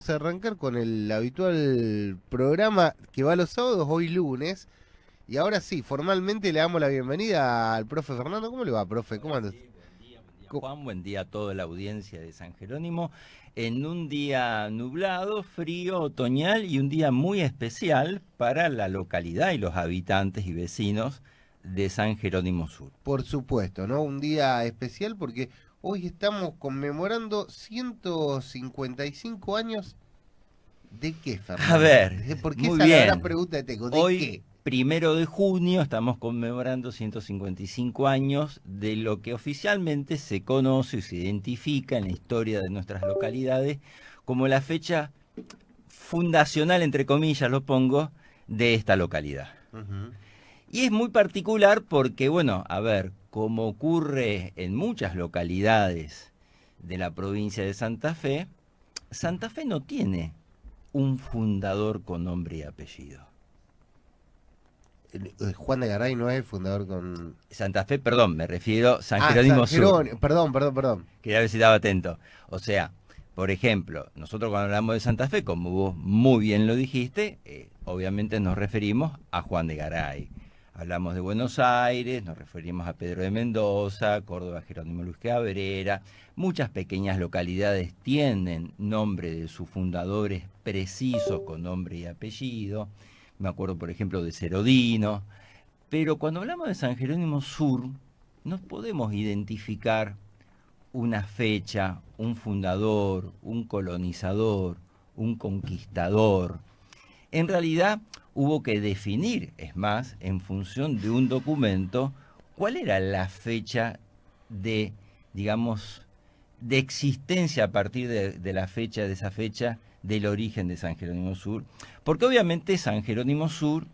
Vamos a arrancar con el habitual programa que va los sábados, hoy lunes. Y ahora sí, formalmente le damos la bienvenida al profe Fernando. ¿Cómo le va, profe? ¿Cómo Ahora andas? sí, buen día Juan, buen día a toda la audiencia de San Jerónimo, en un día nublado, frío, otoñal y un día muy especial para la localidad y los habitantes y vecinos de San Jerónimo Sur. Por supuesto, ¿no? Un día especial porque hoy estamos conmemorando 155 años. ¿De qué, A Fernando? ver, Porque muy esa es la gran bien, pregunta que tengo. ¿De hoy qué? 1 de junio estamos conmemorando 155 años de lo que oficialmente se conoce y se identifica en la historia de nuestras localidades como la fecha fundacional, entre comillas lo pongo, de esta localidad. Ujú. Y es muy particular porque, bueno, a ver, como ocurre en muchas localidades de la provincia de Santa Fe no tiene un fundador con nombre y apellido. Juan de Garay no es el fundador con... Santa Fe, perdón, me refiero a San Ah, San Jerónimo Sur. Jerónimo. Perdón, perdón, perdón. Quería ver si estaba atento. O sea, por ejemplo, nosotros cuando hablamos de Santa Fe, como vos muy bien lo dijiste, obviamente nos referimos a Juan de Garay. Hablamos de Buenos Aires, nos referimos a Pedro de Mendoza, Córdoba, Jerónimo Luis Cabrera. Muchas pequeñas localidades tienen nombre de sus fundadores precisos con nombre y apellido. Me acuerdo, por ejemplo, de Cerodino. Pero cuando hablamos de San Jerónimo Sur, no podemos identificar una fecha, un fundador, un colonizador, un conquistador. En realidad hubo que definir, es más, en función de un documento, cuál era la fecha de, digamos, de existencia a partir de la fecha, de esa fecha, del origen de San Jerónimo Sur. Porque obviamente San Jerónimo Sur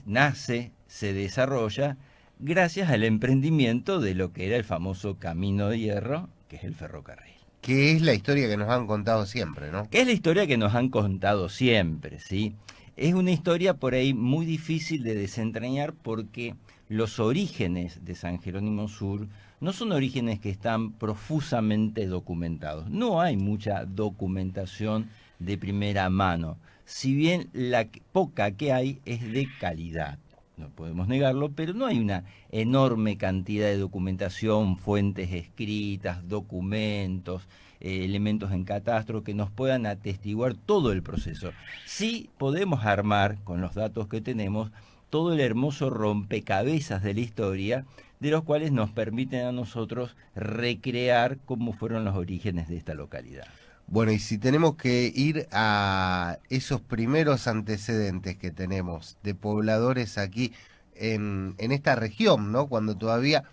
nace, se desarrolla gracias al emprendimiento de lo que era el famoso Camino de Hierro, que es el ferrocarril. Que es la historia que nos han contado siempre, ¿no? Que es la historia que nos han contado siempre, ¿sí? Es una historia por ahí muy difícil de desentrañar porque los orígenes de San Jerónimo Sur no son orígenes que están profusamente documentados. No hay mucha documentación de primera mano, si bien la poca que hay es de calidad. No podemos negarlo, pero no hay una enorme cantidad de documentación, fuentes escritas, documentos, elementos en catastro que nos puedan atestiguar todo el proceso. Sí podemos armar, con los datos que tenemos, todo el hermoso rompecabezas de la historia, de los cuales nos permiten a nosotros recrear cómo fueron los orígenes de esta localidad. Bueno, y si tenemos que ir a esos primeros antecedentes que tenemos de pobladores aquí en esta región, ¿no? Cuando todavía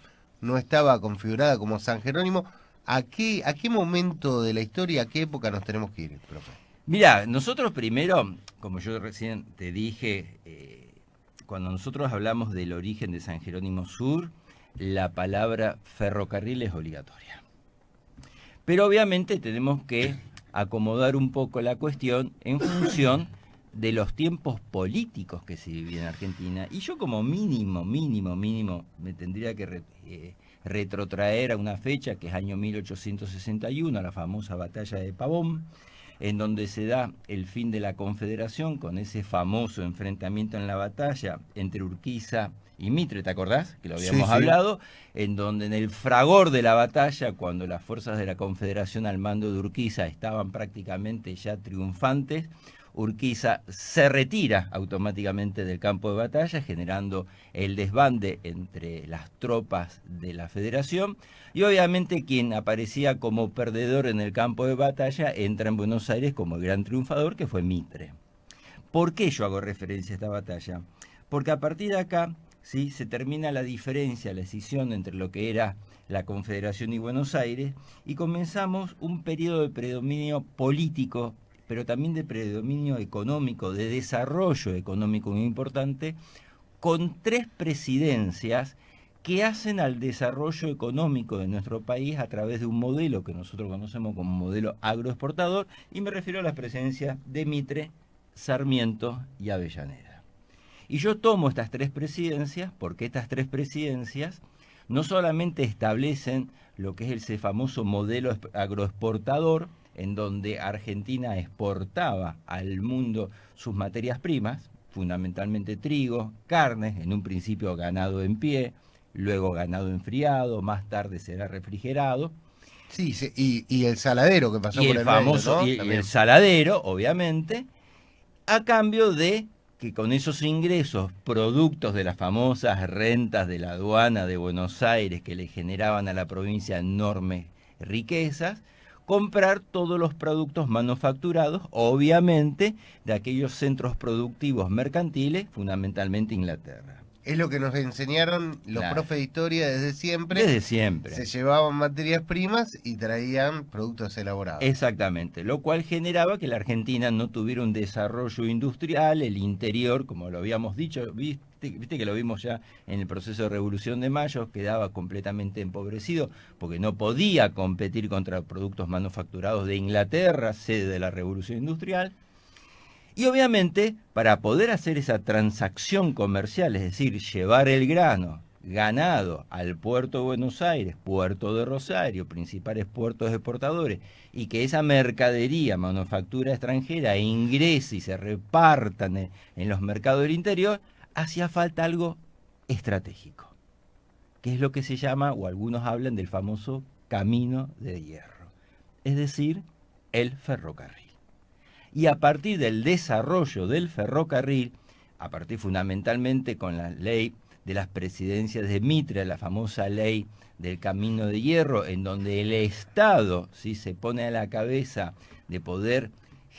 no estaba configurada como San Jerónimo, a qué momento de la historia, a qué época nos tenemos que ir, profe? Mira, nosotros primero, como yo recién te dije, cuando nosotros hablamos del origen de San Jerónimo Sur, la palabra ferrocarril es obligatoria. Pero obviamente tenemos que acomodar un poco la cuestión en función de los tiempos políticos que se vivían en Argentina. Y yo como mínimo, me tendría que retrotraer a una fecha que es año 1861, a la famosa batalla de Pavón, en donde se da el fin de la Confederación con ese famoso enfrentamiento en la batalla entre Urquiza y Mitre, ¿te acordás? Que lo Sí, habíamos sí. hablado, en donde en el fragor de la batalla, cuando las fuerzas de la Confederación al mando de Urquiza estaban prácticamente ya triunfantes, Urquiza se retira automáticamente del campo de batalla, generando el desbande entre las tropas de la Federación, y obviamente quien aparecía como perdedor en el campo de batalla entra en Buenos Aires como el gran triunfador, que fue Mitre. ¿Por qué yo hago referencia a esta batalla? Porque a partir de acá, ¿sí?, se termina la diferencia, la escisión entre lo que era la Confederación y Buenos Aires, y comenzamos un periodo de predominio político, pero también de predominio económico, de desarrollo económico muy importante, con tres presidencias que hacen al desarrollo económico de nuestro país a través de un modelo que nosotros conocemos como modelo agroexportador, y me refiero a las presidencias de Mitre, Sarmiento y Avellaneda. Y yo tomo estas tres presidencias porque estas tres presidencias no solamente establecen lo que es ese famoso modelo agroexportador, en donde Argentina exportaba al mundo sus materias primas, fundamentalmente trigo, carnes, en un principio ganado en pie, luego ganado enfriado, más tarde será refrigerado, Sí, sí, y el saladero que pasó y por el el medio, famoso, ¿no? y el También. saladero, obviamente, a cambio de que con esos ingresos, productos de las famosas rentas de la aduana de Buenos Aires que le generaban a la provincia enormes riquezas, comprar todos los productos manufacturados, obviamente, de aquellos centros productivos mercantiles, fundamentalmente Inglaterra. Es lo que nos enseñaron los Claro, profes de historia desde siempre. desde siempre. Se llevaban materias primas y traían productos elaborados. Exactamente, lo cual generaba que la Argentina no tuviera un desarrollo industrial, el interior, como lo habíamos dicho, viste que lo vimos ya en el proceso de Revolución de Mayo, quedaba completamente empobrecido porque no podía competir contra productos manufacturados de Inglaterra, sede de la Revolución Industrial. Y obviamente, para poder hacer esa transacción comercial, es decir, llevar el grano ganado al puerto de Buenos Aires, puerto de Rosario, principales puertos exportadores, y que esa mercadería, manufactura extranjera, ingrese y se repartan en los mercados del interior, hacía falta algo estratégico, que es lo que se llama, o algunos hablan del famoso camino de hierro, es decir, el ferrocarril. Y a partir del desarrollo del ferrocarril, a partir fundamentalmente con la ley de las presidencias de Mitre, la famosa ley del Camino de Hierro, en donde el Estado, ¿sí?, se pone a la cabeza de poder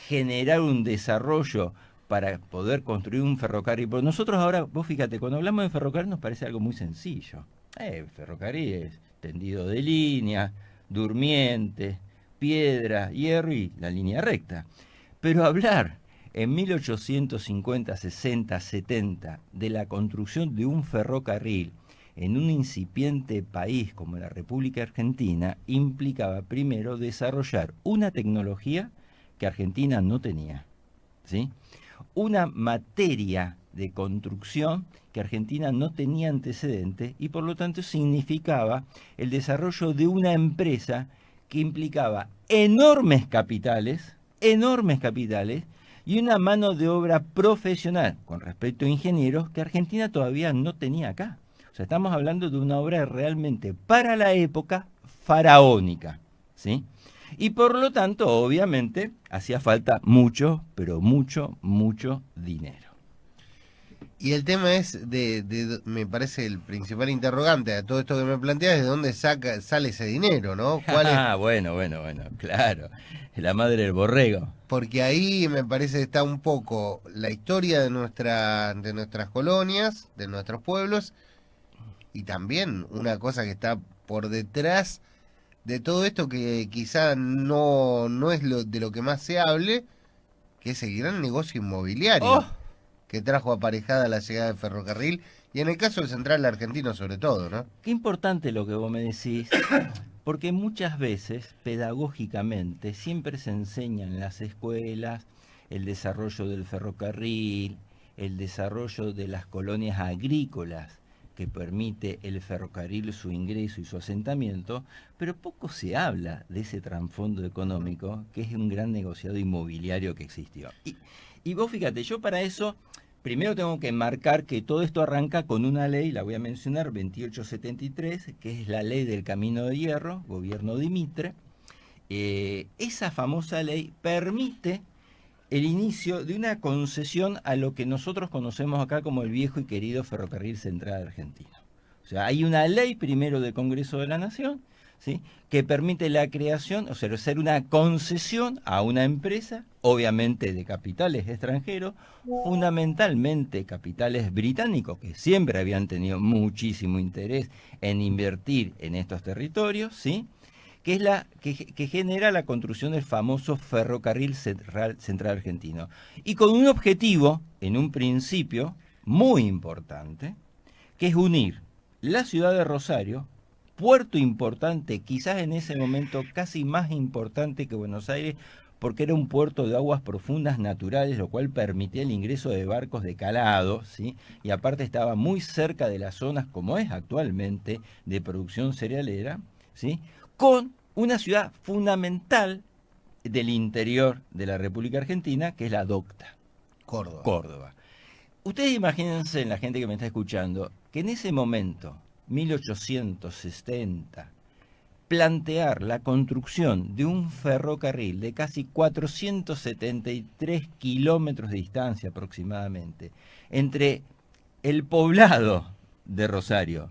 generar un desarrollo para poder construir un ferrocarril. Porque nosotros ahora, vos fíjate, cuando hablamos de ferrocarril nos parece algo muy sencillo. Ferrocarril es tendido de línea, durmiente, piedra, hierro y la línea recta. Pero hablar en 1850, 60, 70 de la construcción de un ferrocarril en un incipiente país como la República Argentina implicaba primero desarrollar una tecnología que Argentina no tenía, ¿sí? Una materia de construcción que Argentina no tenía antecedentes y por lo tanto significaba el desarrollo de una empresa que implicaba enormes capitales y una mano de obra profesional con respecto a ingenieros que Argentina todavía no tenía acá. O sea, estamos hablando de una obra realmente para la época faraónica, ¿sí? Y por lo tanto, obviamente, hacía falta mucho, pero mucho, mucho dinero. Y el tema es me parece el principal interrogante a todo esto que me planteas, de dónde sale ese dinero, ¿no? ¿Cuál es? Ah, bueno, claro. La madre del borrego. Porque ahí me parece que está un poco la historia de nuestras colonias, de nuestros pueblos, y también una cosa que está por detrás de todo esto que quizá no es de lo que más se hable, que es el gran negocio inmobiliario ¡Oh! que trajo aparejada la llegada del ferrocarril, y en el caso del central argentino sobre todo, ¿no? Qué importante lo que vos me decís, porque muchas veces, pedagógicamente, siempre se enseña en las escuelas el desarrollo del ferrocarril, el desarrollo de las colonias agrícolas que permite el ferrocarril su ingreso y su asentamiento, pero poco se habla de ese trasfondo económico que es un gran negociado inmobiliario que existió. Y vos fíjate, yo para eso primero tengo que marcar que todo esto arranca con una ley, la voy a mencionar, 2873, que es la ley del Camino de Hierro, gobierno de Mitre. Esa famosa ley permite el inicio de una concesión a lo que nosotros conocemos acá como el viejo y querido Ferrocarril Central Argentino. O sea, hay una ley primero del Congreso de la Nación, ¿sí?, que permite la creación, o sea, hacer una concesión a una empresa, obviamente de capitales extranjeros, fundamentalmente capitales británicos, que siempre habían tenido muchísimo interés en invertir en estos territorios, ¿sí?, que es que genera la construcción del famoso Ferrocarril Central Argentino. Y con un objetivo, en un principio, muy importante, que es unir la ciudad de Rosario, puerto importante, quizás en ese momento casi más importante que Buenos Aires, porque era un puerto de aguas profundas naturales, lo cual permitía el ingreso de barcos de calado, ¿sí?, y aparte estaba muy cerca de las zonas, como es actualmente, de producción cerealera, ¿sí?, con una ciudad fundamental del interior de la República Argentina, que es la docta, Córdoba. Córdoba. Ustedes imagínense, la gente que me está escuchando, que en ese momento, 1870, plantear la construcción de un ferrocarril de casi 473 kilómetros de distancia aproximadamente entre el poblado de Rosario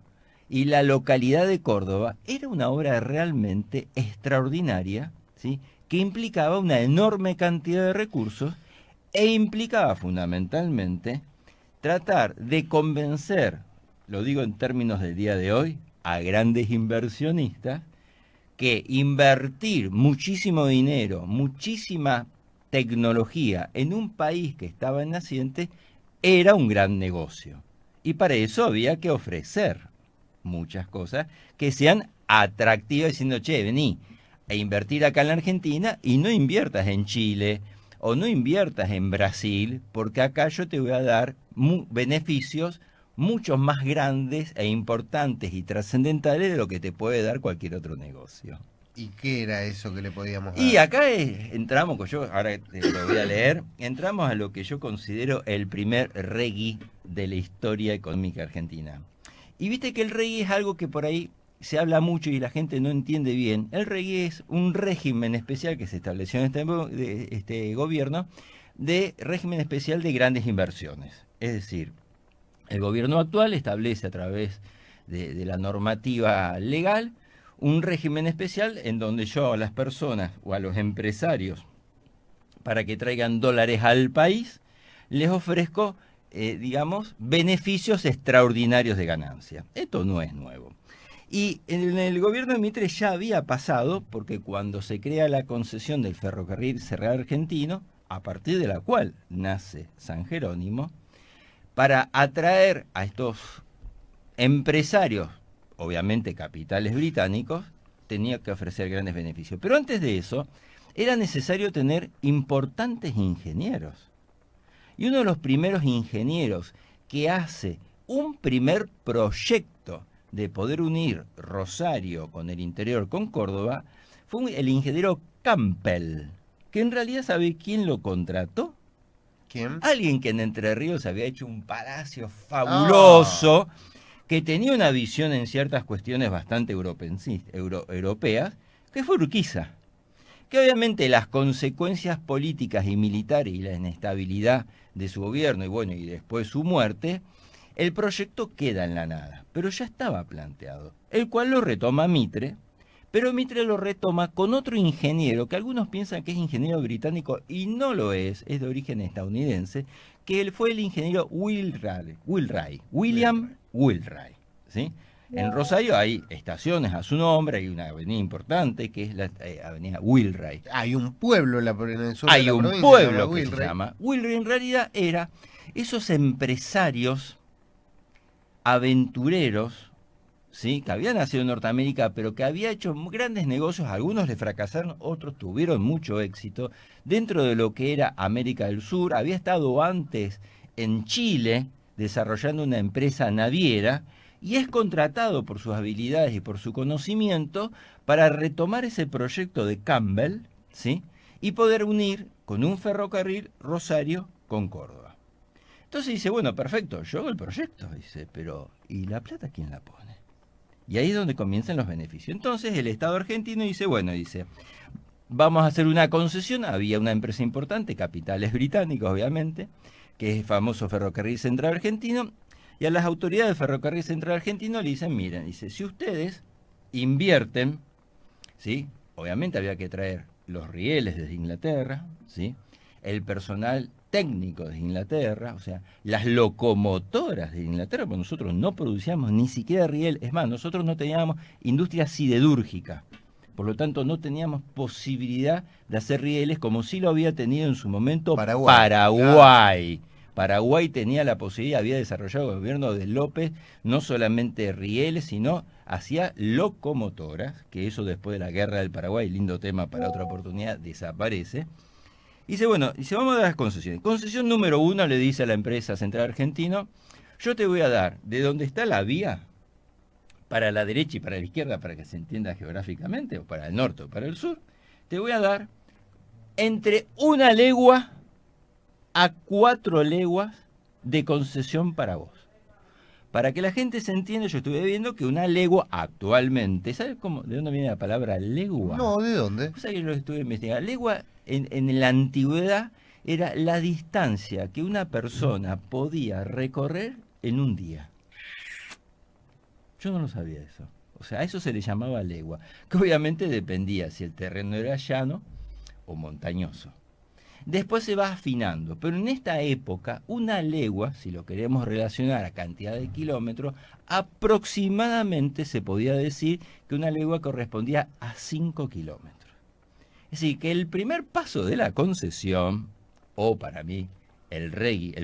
y la localidad de Córdoba era una obra realmente extraordinaria, ¿sí? Que implicaba una enorme cantidad de recursos e implicaba fundamentalmente tratar de convencer, lo digo en términos del día de hoy, a grandes inversionistas que invertir muchísimo dinero, muchísima tecnología en un país que estaba en naciente era un gran negocio. Y para eso había que ofrecer muchas cosas que sean atractivas, diciendo, che, vení a invertir acá en la Argentina y no inviertas en Chile o no inviertas en Brasil, porque acá yo te voy a dar beneficios muchos más grandes e importantes y trascendentales de lo que te puede dar cualquier otro negocio. ¿Y qué era eso que le podíamos dar? Y acá entramos, yo ahora te lo voy a leer, entramos a lo que yo considero el primer reggae de la historia económica argentina. Y viste que el reggae es algo que por ahí se habla mucho y la gente no entiende bien. El reggae es un régimen especial que se estableció en este gobierno, de régimen especial de grandes inversiones. Es decir, el gobierno actual establece a través de la normativa legal un régimen especial en donde yo a las personas o a los empresarios, para que traigan dólares al país, les ofrezco, digamos, beneficios extraordinarios de ganancia. Esto no es nuevo. Y en el gobierno de Mitre ya había pasado, porque cuando se crea la concesión del ferrocarril Central Argentino, a partir de la cual nace San Jerónimo, para atraer a estos empresarios, obviamente capitales británicos, tenía que ofrecer grandes beneficios. Pero antes de eso, era necesario tener importantes ingenieros. Y uno de los primeros ingenieros que hace un primer proyecto de poder unir Rosario con el interior, con Córdoba, fue el ingeniero Campbell, que en realidad, ¿sabe quién lo contrató? ¿Quién? Alguien que en Entre Ríos había hecho un palacio fabuloso, que tenía una visión en ciertas cuestiones bastante europeas, que fue Urquiza. Que obviamente las consecuencias políticas y militares y la inestabilidad de su gobierno y después su muerte, el proyecto queda en la nada, pero ya estaba planteado, el cual lo retoma Mitre, pero Mitre lo retoma con otro ingeniero, que algunos piensan que es ingeniero británico y no lo es de origen estadounidense, que él fue el ingeniero William Wheelwright, ¿sí? En Rosario hay estaciones a su nombre, hay una avenida importante que es la avenida Wheelwright. Hay un pueblo en el sur de la provincia. Hay un pueblo que se llama Wheelwright. En realidad era esos empresarios aventureros, ¿sí? Que había nacido en Norteamérica, pero que había hecho grandes negocios, algunos le fracasaron, otros tuvieron mucho éxito, dentro de lo que era América del Sur. Había estado antes en Chile, desarrollando una empresa naviera, y es contratado por sus habilidades y por su conocimiento para retomar ese proyecto de Campbell, ¿sí? Y poder unir con un ferrocarril Rosario con Córdoba. Entonces dice, bueno, perfecto, yo hago el proyecto, dice, pero ¿y la plata quién la pone? Y ahí es donde comienzan los beneficios. Entonces el Estado argentino dice, bueno, dice, vamos a hacer una concesión. Había una empresa importante, capitales británicos, obviamente, que es el famoso Ferrocarril Central Argentino, y a las autoridades del Ferrocarril Central Argentino le dicen, miren, dice, si ustedes invierten, ¿sí? Obviamente había que traer los rieles desde Inglaterra, ¿sí? El personal técnico de Inglaterra, o sea, las locomotoras de Inglaterra, porque nosotros no producíamos ni siquiera riel, es más, nosotros no teníamos industria siderúrgica, por lo tanto no teníamos posibilidad de hacer rieles como sí lo había tenido en su momento Paraguay. Claro. Paraguay tenía la posibilidad, había desarrollado el gobierno de López no solamente rieles, sino hacía locomotoras, que eso después de la guerra del Paraguay, lindo tema para otra oportunidad, desaparece. Y dice, bueno, vamos a dar las concesiones. Concesión número 1 le dice a la empresa Central Argentino, yo te voy a dar de donde está la vía, para la derecha y para la izquierda, para que se entienda geográficamente, o para el norte o para el sur, te voy a dar entre 1 legua a 4 leguas de concesión para vos. Para que la gente se entienda, yo estuve viendo que 1 legua actualmente, ¿sabes de dónde viene la palabra legua? No, ¿de dónde? O sea que yo lo estuve investigando. Legua en la antigüedad era la distancia que una persona podía recorrer en un día. Yo no lo sabía eso. O sea, a eso se le llamaba legua, que obviamente dependía si el terreno era llano o montañoso. Después se va afinando, pero en esta época 1 legua, si lo queremos relacionar a cantidad de kilómetros, aproximadamente se podía decir que 1 legua correspondía a 5 kilómetros. Es decir, que el primer paso de la concesión, o para mí el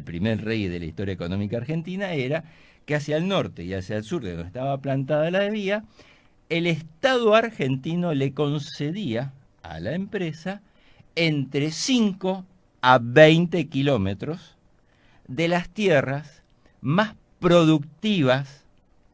primer rey de la historia económica argentina, era que hacia el norte y hacia el sur, de donde estaba plantada la vía, el Estado argentino le concedía a la empresa entre 5 a 20 kilómetros de las tierras más productivas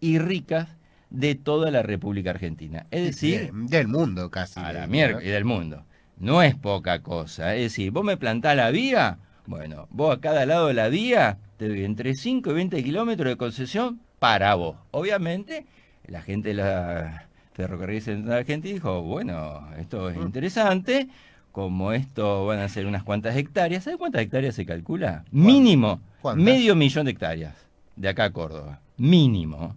y ricas de toda la República Argentina. Es decir, del mundo casi. a la mierda y del mundo. No es poca cosa. Es decir, vos me plantás la vía, bueno, vos a cada lado de la vía te doy entre 5 y 20 kilómetros de concesión para vos. Obviamente, la gente de la Ferrocarril Central Argentina dijo, bueno, esto es interesante, como esto van a ser unas cuantas hectáreas. ¿Sabes cuántas hectáreas se calcula? Mínimo, ¿Cuántas? 500.000 de hectáreas de acá a Córdoba. Mínimo.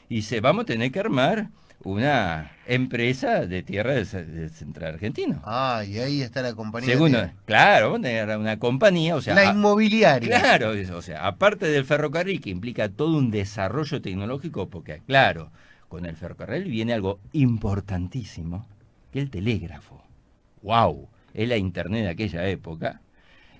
Y vamos a tener que armar una empresa de tierra del Central Argentino. Ah, y ahí está la compañía. Segundo, claro, vamos a tener una compañía, o sea... La inmobiliaria. Claro, o sea, aparte del ferrocarril, que implica todo un desarrollo tecnológico, porque claro, con el ferrocarril viene algo importantísimo, que es el telégrafo. ¡Wow! Es la internet de aquella época.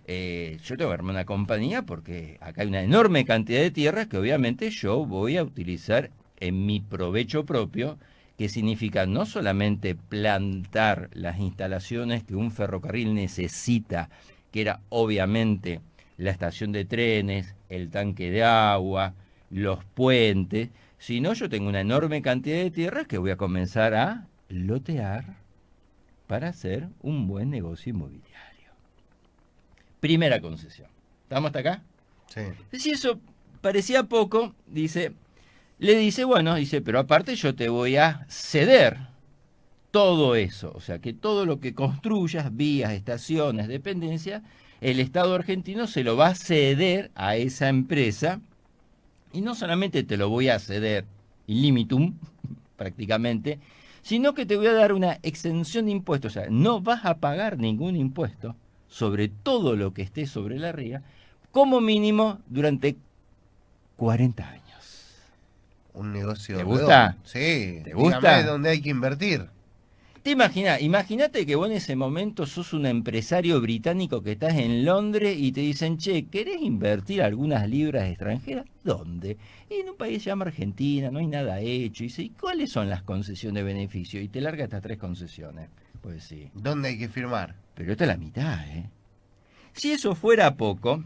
Yo tengo que armar una compañía porque acá hay una enorme cantidad de tierras que obviamente yo voy a utilizar en mi provecho propio, que significa no solamente plantar las instalaciones que un ferrocarril necesita, que era obviamente la estación de trenes, el tanque de agua, los puentes, sino yo tengo una enorme cantidad de tierras que voy a comenzar a lotear para hacer un buen negocio inmobiliario. Primera concesión. ¿Estamos hasta acá? Sí. Si eso parecía poco, le dice, bueno, pero aparte yo te voy a ceder todo eso. O sea, que todo lo que construyas, vías, estaciones, dependencias, el Estado argentino se lo va a ceder a esa empresa. Y no solamente te lo voy a ceder in limitum, prácticamente, sino que te voy a dar una exención de impuestos. O sea, no vas a pagar ningún impuesto sobre todo lo que esté sobre la ría, como mínimo durante 40 años. Un negocio. ¿Te gusta? Sí. ¿Te gusta? Dígame dónde hay que invertir. ¿Te imaginas? Imagínate que vos en ese momento sos un empresario británico que estás en Londres y te dicen, che, ¿querés invertir algunas libras extranjeras? ¿Dónde? En un país que se llama Argentina, no hay nada hecho. Y dice, ¿y cuáles son las concesiones de beneficio? Y te larga estas 3 concesiones. Pues sí. ¿Dónde hay que firmar? Pero esta es la mitad, ¿eh? Si eso fuera poco,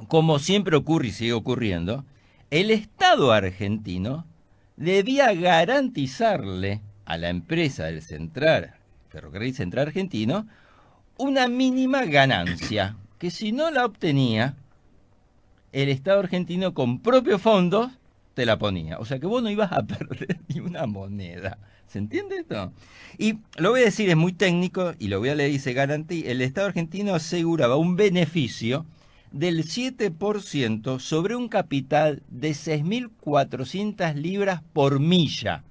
como siempre ocurre y sigue ocurriendo, el Estado argentino debía garantizarle a la empresa del Ferrocarril Central Argentino una mínima ganancia, que si no la obtenía, el Estado argentino con propios fondos te la ponía. O sea que vos no ibas a perder ni una moneda. ¿Se entiende esto? Y lo voy a decir, es muy técnico, y lo voy a leer, dice, el Estado argentino aseguraba un beneficio del 7% sobre un capital de 6.400 libras por milla.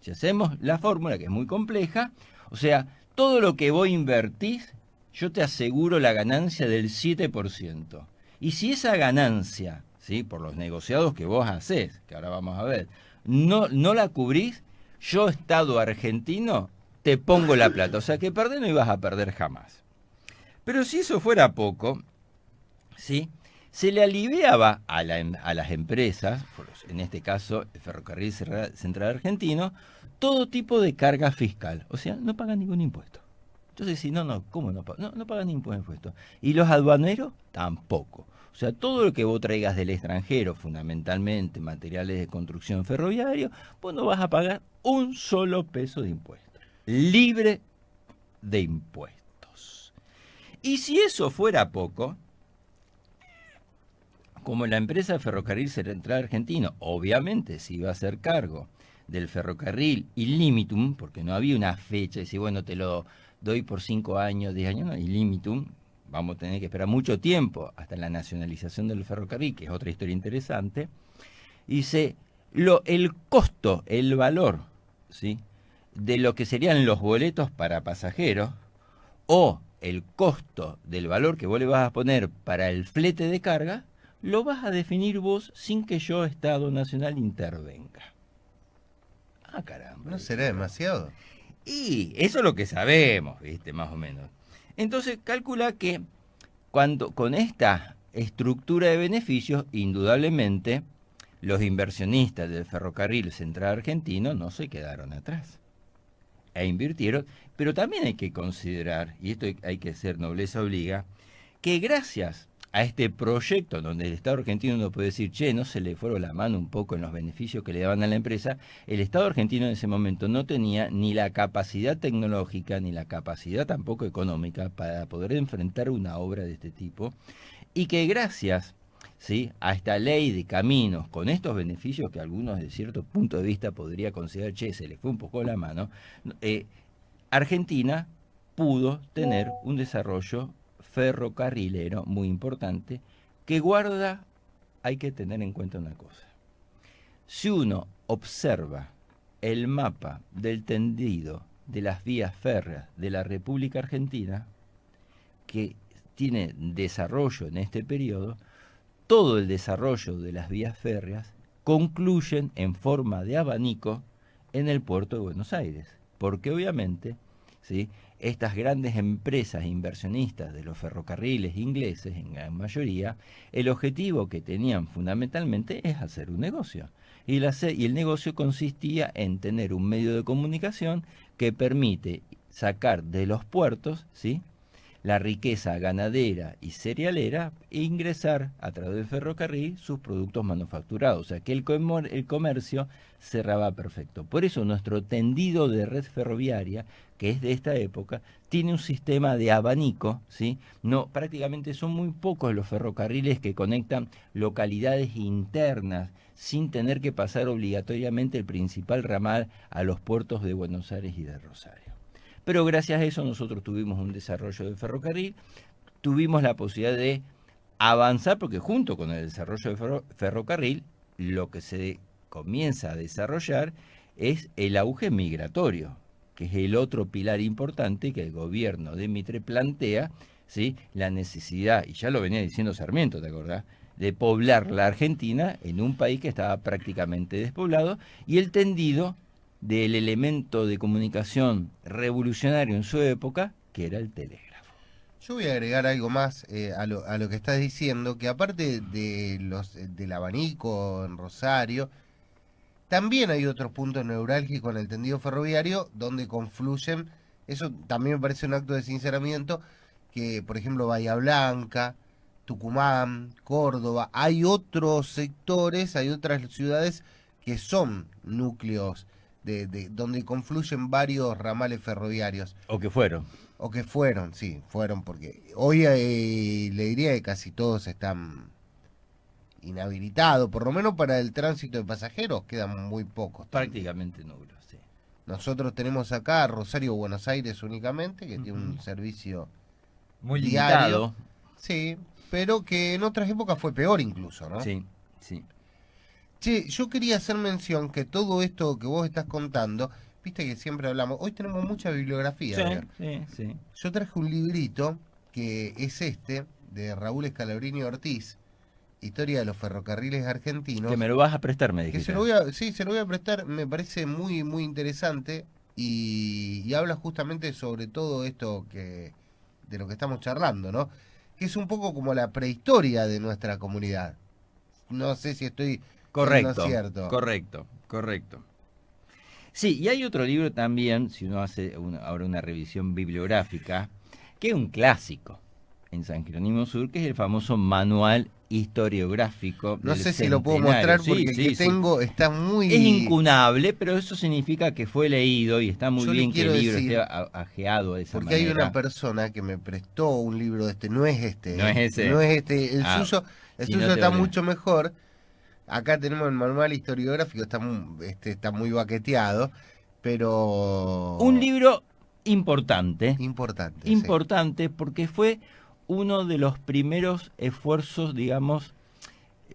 Si hacemos la fórmula, que es muy compleja, o sea, todo lo que vos invertís, yo te aseguro la ganancia del 7%. Y si esa ganancia, ¿sí?, por los negociados que vos hacés, que ahora vamos a ver, no la cubrís, yo, Estado argentino, te pongo la plata. O sea que perder no ibas a perder jamás. Pero si eso fuera poco, ¿sí?, se le aliviaba a las empresas, en este caso el Ferrocarril Central Argentino, todo tipo de carga fiscal. O sea, no pagan ningún impuesto. Entonces, si ¿cómo no pagan? No pagan ningún impuesto. Y los aduaneros tampoco. O sea, todo lo que vos traigas del extranjero, fundamentalmente materiales de construcción ferroviario, vos no vas a pagar un solo peso de impuesto. libre de impuestos. Y si eso fuera poco, como la empresa Ferrocarril Central Argentino obviamente se iba a hacer cargo del ferrocarril Illimitum, porque no había una fecha, y si bueno, te lo doy por 5 años, 10 años, no, Illimitum, vamos a tener que esperar mucho tiempo hasta la nacionalización del ferrocarril, que es otra historia interesante. Dice, el costo, el valor, ¿sí?, de lo que serían los boletos para pasajeros, o el costo del valor que vos le vas a poner para el flete de carga, lo vas a definir vos sin que yo, Estado Nacional, intervenga. Ah, caramba. ¿No será demasiado? Y eso es lo que sabemos, ¿viste? Más o menos. Entonces, calcula que con esta estructura de beneficios, indudablemente, los inversionistas del Ferrocarril Central Argentino no se quedaron atrás. E invirtieron, pero también hay que considerar, y esto hay que ser nobleza obliga, que gracias a este proyecto donde el Estado argentino no puede decir, che, no se le fueron la mano un poco en los beneficios que le daban a la empresa, el Estado argentino en ese momento no tenía ni la capacidad tecnológica, ni la capacidad tampoco económica para poder enfrentar una obra de este tipo, y que gracias, ¿sí?, a esta ley de caminos, con estos beneficios que algunos de cierto punto de vista podría considerar, che, se le fue un poco la mano, Argentina pudo tener un desarrollo ferrocarrilero muy importante que guarda, hay que tener en cuenta una cosa. Si uno observa el mapa del tendido de las vías férreas de la República Argentina, que tiene desarrollo en este periodo, todo el desarrollo de las vías férreas concluyen en forma de abanico en el puerto de Buenos Aires, porque obviamente, ¿sí?, estas grandes empresas inversionistas de los ferrocarriles ingleses, en gran mayoría, el objetivo que tenían fundamentalmente es hacer un negocio. Y el negocio consistía en tener un medio de comunicación que permite sacar de los puertos, ¿sí?, la riqueza ganadera y cerealera e ingresar a través del ferrocarril sus productos manufacturados. O sea que el comercio cerraba perfecto. Por eso nuestro tendido de red ferroviaria, que es de esta época, tiene un sistema de abanico, ¿sí? No, prácticamente son muy pocos los ferrocarriles que conectan localidades internas sin tener que pasar obligatoriamente el principal ramal a los puertos de Buenos Aires y de Rosario. Pero gracias a eso nosotros tuvimos un desarrollo del ferrocarril, tuvimos la posibilidad de avanzar, porque junto con el desarrollo del ferrocarril, lo que se comienza a desarrollar es el auge migratorio, que es el otro pilar importante que el gobierno de Mitre plantea, ¿sí?, la necesidad, y ya lo venía diciendo Sarmiento, ¿te acordás?, de poblar la Argentina en un país que estaba prácticamente despoblado, y el tendido del elemento de comunicación revolucionario en su época, que era el telégrafo. Yo voy a agregar algo más a lo que estás diciendo, que aparte del abanico en Rosario, también hay otros puntos neurálgicos en el tendido ferroviario donde confluyen, eso también me parece un acto de sinceramiento, que por ejemplo Bahía Blanca, Tucumán, Córdoba, hay otros sectores, hay otras ciudades que son núcleos donde confluyen varios ramales ferroviarios. O que fueron. O que fueron, sí, fueron, porque hoy le diría que casi todos están inhabilitados, por lo menos para el tránsito de pasajeros, quedan muy pocos. Prácticamente nulos, sí. Nosotros tenemos acá Rosario, Buenos Aires únicamente, que tiene un servicio muy diario, limitado. Sí, pero que en otras épocas fue peor incluso, ¿no? Sí, sí. Che, yo quería hacer mención que todo esto que vos estás contando, viste que siempre hablamos, hoy tenemos mucha bibliografía. Sí. Yo traje un librito que es de Raúl Scalabrini Ortiz, Historia de los ferrocarriles argentinos. Que me lo vas a prestar, me dijiste. Sí, se lo voy a prestar, me parece muy, muy interesante y habla justamente sobre todo esto de lo que estamos charlando, ¿no? Que es un poco como la prehistoria de nuestra comunidad. No sé si estoy... Correcto, cierto. Correcto. Sí, y hay otro libro también, si uno hace ahora una revisión bibliográfica, que es un clásico, en San Jerónimo Sur, que es el famoso manual historiográfico No del sé si lo puedo centenario. mostrar Sí, porque el sí, que sí. tengo está Es muy... incunable, pero eso significa que fue leído y está muy Yo le bien que quiero el libro esté decir, ajeado de esa porque hay una manera. persona que me prestó un libro de este, no es No este, es ese. no es este, Ah, el si no suyo te está olvides. mucho mejor. Acá tenemos el manual historiográfico, está muy baqueteado, Un pero libro importante, importante, sí. importante porque fue uno de los primeros esfuerzos, digamos,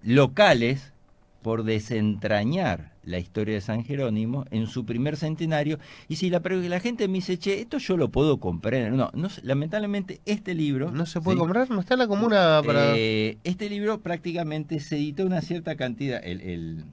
locales por desentrañar la historia de San Jerónimo en su primer centenario. Y si la gente me dice, che, esto yo lo puedo comprar. No, no lamentablemente este libro, ¿No se puede ¿sí? comprar? ¿No está en la comuna para...? Este libro prácticamente se editó una cierta cantidad, el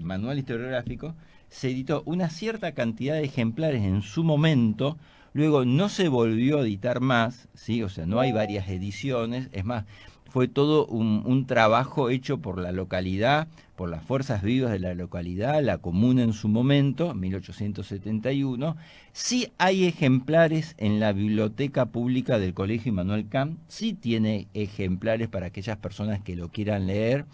manual historiográfico, se editó una cierta cantidad de ejemplares en su momento, luego no se volvió a editar más, ¿sí? O sea, no hay varias ediciones, es más, fue todo un trabajo hecho por la localidad, por las fuerzas vivas de la localidad, la comuna en su momento, 1871. Sí hay ejemplares en la biblioteca pública del Colegio Immanuel Kant, sí tiene ejemplares para aquellas personas que lo quieran leer.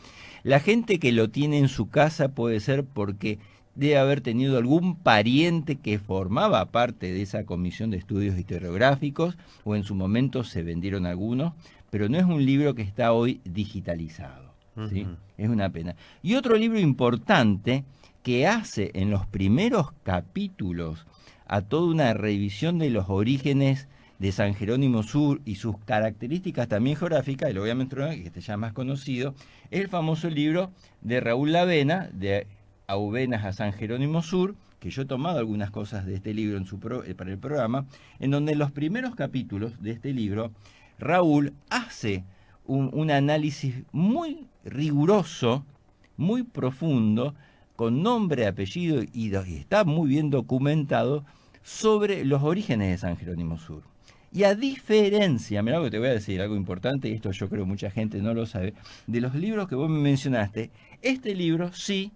La gente que lo tiene en su casa puede ser porque debe haber tenido algún pariente que formaba parte de esa comisión de estudios historiográficos, o en su momento se vendieron algunos, pero no es un libro que está hoy digitalizado, ¿sí? Ujú. Es una pena. Y otro libro importante que hace en los primeros capítulos a toda una revisión de los orígenes de San Jerónimo Sur y sus características también geográficas, y lo voy a mencionar, que este ya más conocido, es el famoso libro de Raúl Lavena, de Aubenas a San Jerónimo Sur, que yo he tomado algunas cosas de este libro para el programa, en donde en los primeros capítulos de este libro, Raúl hace un análisis muy riguroso, muy profundo, con nombre, apellido y está muy bien documentado sobre los orígenes de San Jerónimo Sur. Y a diferencia, mira lo que te voy a decir, algo importante, y esto yo creo mucha gente no lo sabe, de los libros que vos me mencionaste, este libro sí,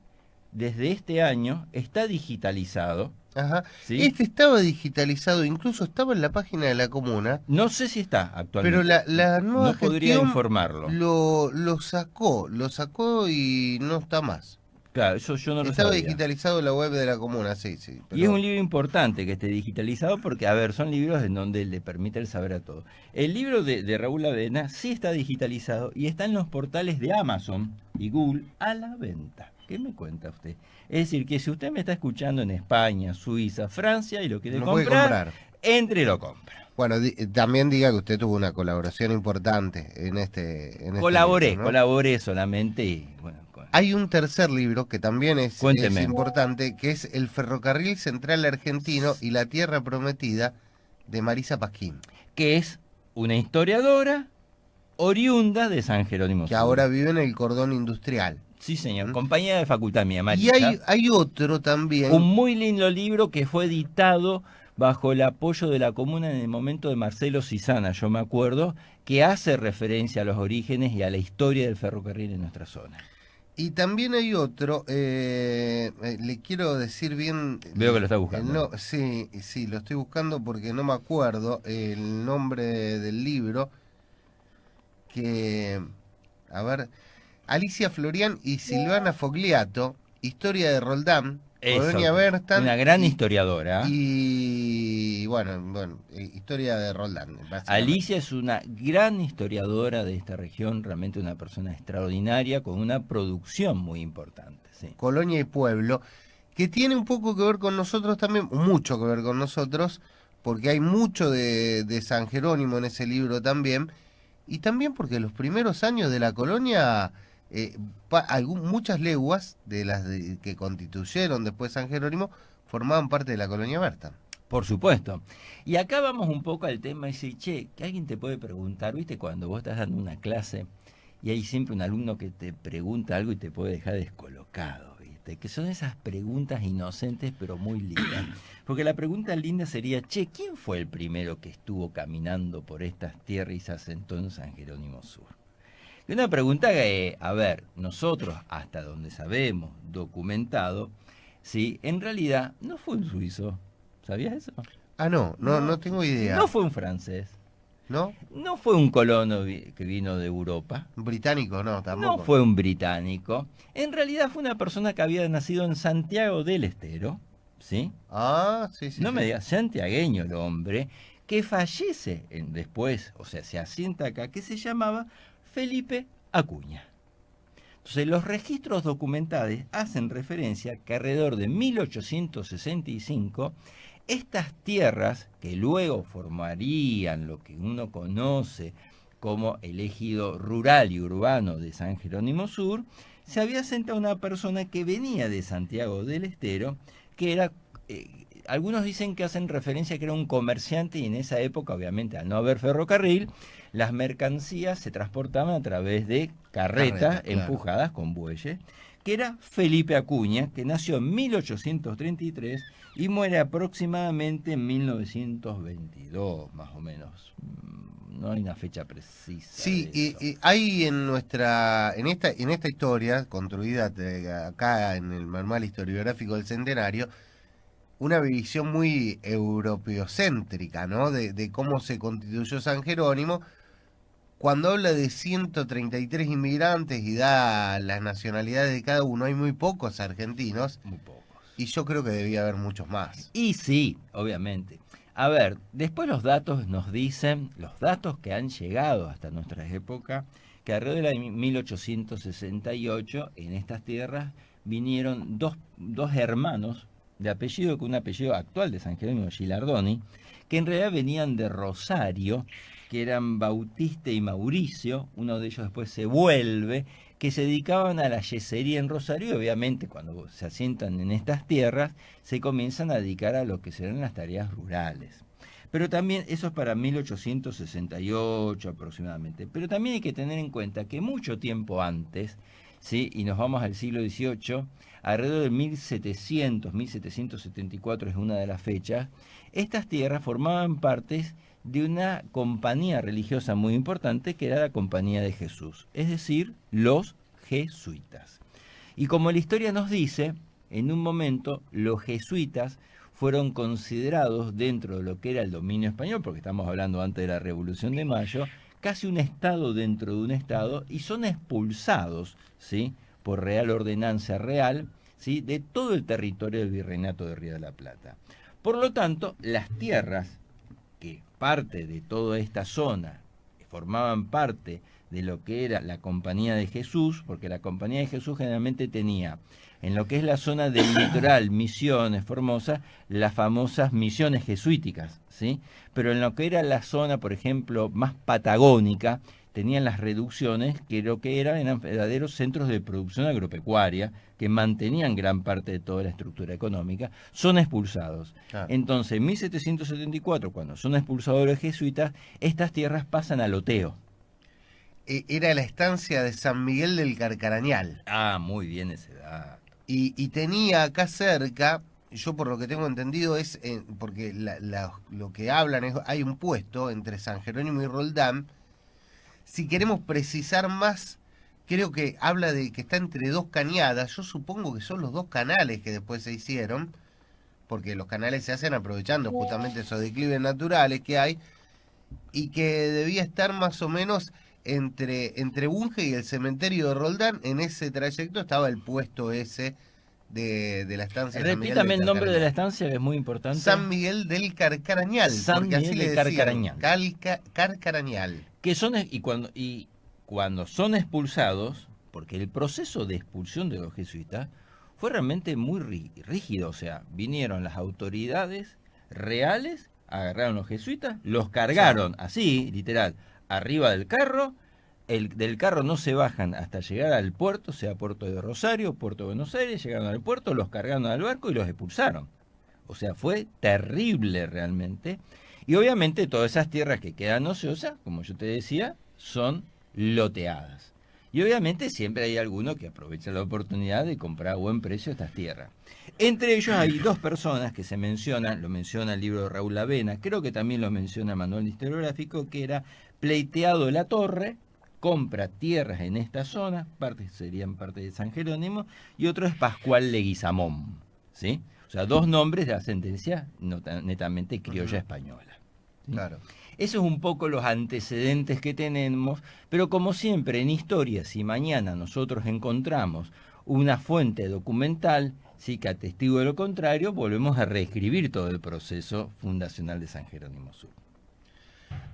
desde este año, está digitalizado, Ajá. ¿sí? Este estaba digitalizado, incluso estaba en la página de la comuna, No sé si está pero actualmente, la nueva no podría gestión informarlo. lo sacó y no está más. Claro, eso yo no lo Estaba sabía. digitalizado en la web de la comuna, sí, sí, Y es un pero... libro importante que esté digitalizado porque, a ver, son libros en donde le permite el saber a todo. El libro de Raúl Avena sí está digitalizado y está en los portales de Amazon y Google a la venta. ¿Qué me cuenta usted? Es decir, que si usted me está escuchando en España, Suiza, Francia y lo quiere Lo puede comprar, comprar. entre y lo compra. Bueno, también diga que usted tuvo una colaboración importante en este libro, ¿no? Colaboré solamente y, bueno, Hay un tercer libro que también es cuénteme. importante, que es El Ferrocarril Central Argentino y la Tierra Prometida, de Marisa Pasquín, Que es una historiadora oriunda de San Jerónimo que Sur. ahora vive en el cordón industrial. Sí, señor. ¿Mm? Compañera de facultad mía, Y Marisa. hay otro Un también, muy lindo libro que fue editado bajo el apoyo de la comuna en el momento de Marcelo Cisana, yo me acuerdo, que hace referencia a los orígenes y a la historia del ferrocarril en nuestra zona. y también hay otro, le quiero decir bien, Veo que lo está buscando. no, sí, sí, lo estoy buscando porque no me acuerdo el nombre del libro, que, a ver, Alicia Florian y Silvana Fogliato, Historia de Roldán, Eso, Colonia Bertan una gran historiadora. bueno, Historia de Roldán, básicamente. Alicia es una gran historiadora de esta región, realmente una persona extraordinaria, con una producción muy importante. Sí. Colonia y Pueblo, que tiene un poco que ver con nosotros también, mucho que ver con nosotros, porque hay mucho de San Jerónimo en ese libro también, y también porque los primeros años de la colonia, muchas leguas de que constituyeron después San Jerónimo, formaban parte de la colonia Berta. Por supuesto. Y acá vamos un poco al tema y dice, che, que alguien te puede preguntar, ¿viste? Cuando vos estás dando una clase y hay siempre un alumno que te pregunta algo y te puede dejar descolocado, ¿viste? Que son esas preguntas inocentes pero muy lindas. Porque la pregunta linda sería, che, ¿quién fue el primero que estuvo caminando por estas tierras y se asentó en San Jerónimo Sur? Y una pregunta que, a ver, nosotros, hasta donde sabemos, documentado, ¿sí? En realidad no fue un suizo. ¿Sabías eso? Ah, no No, tengo no idea. fue un francés, ¿no? No fue un colono que vino de Europa, Británico, no, no tampoco. fue un británico, en realidad fue una persona que había nacido en Santiago del Estero, ¿sí? Ah, sí, sí, No me sí. digas, santiagueño el hombre, que fallece después, o sea, se asienta acá, que se llamaba Felipe Acuña. Entonces, los registros documentales hacen referencia que alrededor de 1865, estas tierras, que luego formarían lo que uno conoce como el ejido rural y urbano de San Jerónimo Sur, se había asentado una persona que venía de Santiago del Estero, que era, algunos dicen que hacen referencia a que era un comerciante, y en esa época, obviamente, al no haber ferrocarril, las mercancías se transportaban a través de carretas Carreta, claro. empujadas con bueyes, que era Felipe Acuña, que nació en 1833 y muere aproximadamente en 1922, más o menos. No hay una fecha precisa Sí, de eso. y hay en esta historia, construida acá en el manual historiográfico del Centenario, una visión muy europeocéntrica, ¿no? De cómo se constituyó San Jerónimo, cuando habla de 133 inmigrantes y da las nacionalidades de cada uno, hay muy pocos argentinos, Muy pocos. y yo creo que debía haber muchos más. Y sí, obviamente. A ver, después los datos nos dicen, los datos que han llegado hasta nuestra época, que alrededor de 1868 en estas tierras vinieron dos hermanos de apellido, con un apellido actual de San Jerónimo, Gilardoni, que en realidad venían de Rosario, que eran Bautista y Mauricio. Uno de ellos después se vuelve, que se dedicaban a la yesería en Rosario, y obviamente cuando se asientan en estas tierras se comienzan a dedicar a lo que serán las tareas rurales. Pero también, eso es para 1868 aproximadamente, pero también hay que tener en cuenta que mucho tiempo antes, ¿sí? Y nos vamos al siglo XVIII, alrededor de 1700, 1774 es una de las fechas, estas tierras formaban partes de una compañía religiosa muy importante, que era la Compañía de Jesús, es decir, los jesuitas. Y como la historia nos dice, en un momento los jesuitas fueron considerados dentro de lo que era el dominio español, porque estamos hablando antes de la Revolución de Mayo, casi un estado dentro de un estado, y son expulsados, ¿sí?, por real ordenanza real, ¿sí?, de todo el territorio del Virreinato de Río de la Plata. Por lo tanto, las tierras que parte de toda esta zona formaban parte de lo que era la Compañía de Jesús, porque la Compañía de Jesús generalmente tenía en lo que es la zona del litoral, Misiones, Formosa, las famosas misiones jesuíticas, ¿sí? Pero en lo que era la zona, por ejemplo, más patagónica, tenían las reducciones, que lo que eran verdaderos centros de producción agropecuaria, que mantenían gran parte de toda la estructura económica, son expulsados. Claro. Entonces, en 1774, cuando son expulsados los jesuitas, estas tierras pasan al loteo. Era la estancia de San Miguel del Carcarañal. Ah, muy bien ese dato. Y tenía acá cerca, yo por lo que tengo entendido es, porque lo que hablan es, hay un puesto entre San Jerónimo y Roldán. Si queremos precisar más, creo que habla de que está entre dos cañadas. Yo supongo que son los dos canales que después se hicieron, porque los canales se hacen aprovechando justamente esos declives naturales que hay, y que debía estar más o menos entre Bunge y el cementerio de Roldán. En ese trayecto estaba el puesto ese de la estancia de San Miguel Repítame del el nombre de la Carcarañal. estancia, que es muy importante. San Miguel del Carcarañal, San porque así Miguel le de decían, Carcarañal. Carcarañal. Que son, y cuando son expulsados, porque el proceso de expulsión de los jesuitas fue realmente muy rígido, o sea, vinieron las autoridades reales, agarraron a los jesuitas, los Chao. cargaron así, literal, arriba del carro. Del carro no se bajan hasta llegar al puerto, sea Puerto de Rosario, Puerto de Buenos Aires. Llegaron al puerto, los cargaron al barco y los expulsaron. O sea, fue terrible realmente. Y obviamente todas esas tierras que quedan ociosas, como yo te decía, son loteadas. Y obviamente siempre hay alguno que aprovecha la oportunidad de comprar a buen precio estas tierras. Entre ellos hay dos personas que se mencionan, lo menciona el libro de Raúl Lavena, creo que también lo menciona Manuel Historiográfico, que era Pleiteado de la Torre, compra tierras en esta zona, serían parte de San Jerónimo, y otro es Pascual Leguizamón, ¿sí? O sea, dos nombres de ascendencia netamente criolla española, ¿sí? Claro. Eso es un poco los antecedentes que tenemos, pero como siempre en historia, si mañana nosotros encontramos una fuente documental, sí, que atestigue lo contrario, volvemos a reescribir todo el proceso fundacional de San Jerónimo Sur.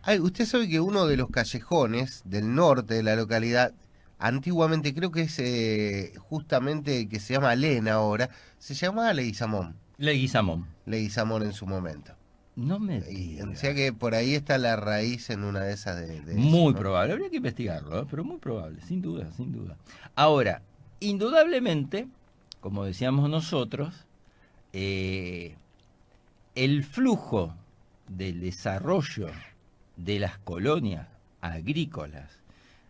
Ay, usted sabe que uno de los callejones del norte de la localidad, antiguamente creo que es justamente que se llama Lena ahora, se llamaba Leguizamón. Leguizamón. Leguizamón en su momento. No me O diga. sea que por ahí está la raíz en una de esas de eso, Muy ¿no? probable, habría que investigarlo, ¿eh? Pero muy probable, sin duda, sin duda. Ahora, indudablemente, como decíamos nosotros, eh, el flujo del desarrollo de las colonias agrícolas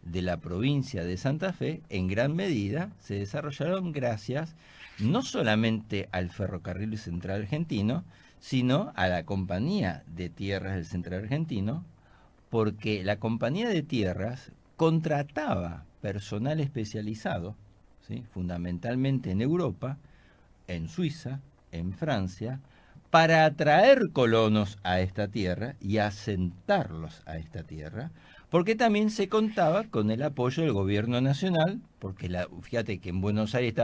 de la provincia de Santa Fe, en gran medida se desarrollaron gracias no solamente al Ferrocarril Central Argentino, sino a la Compañía de Tierras del Central Argentino, porque la Compañía de Tierras contrataba personal especializado, ¿sí?, fundamentalmente en Europa, en Suiza, en Francia, para atraer colonos a esta tierra y asentarlos a esta tierra, porque también se contaba con el apoyo del gobierno nacional, porque fíjate que en Buenos Aires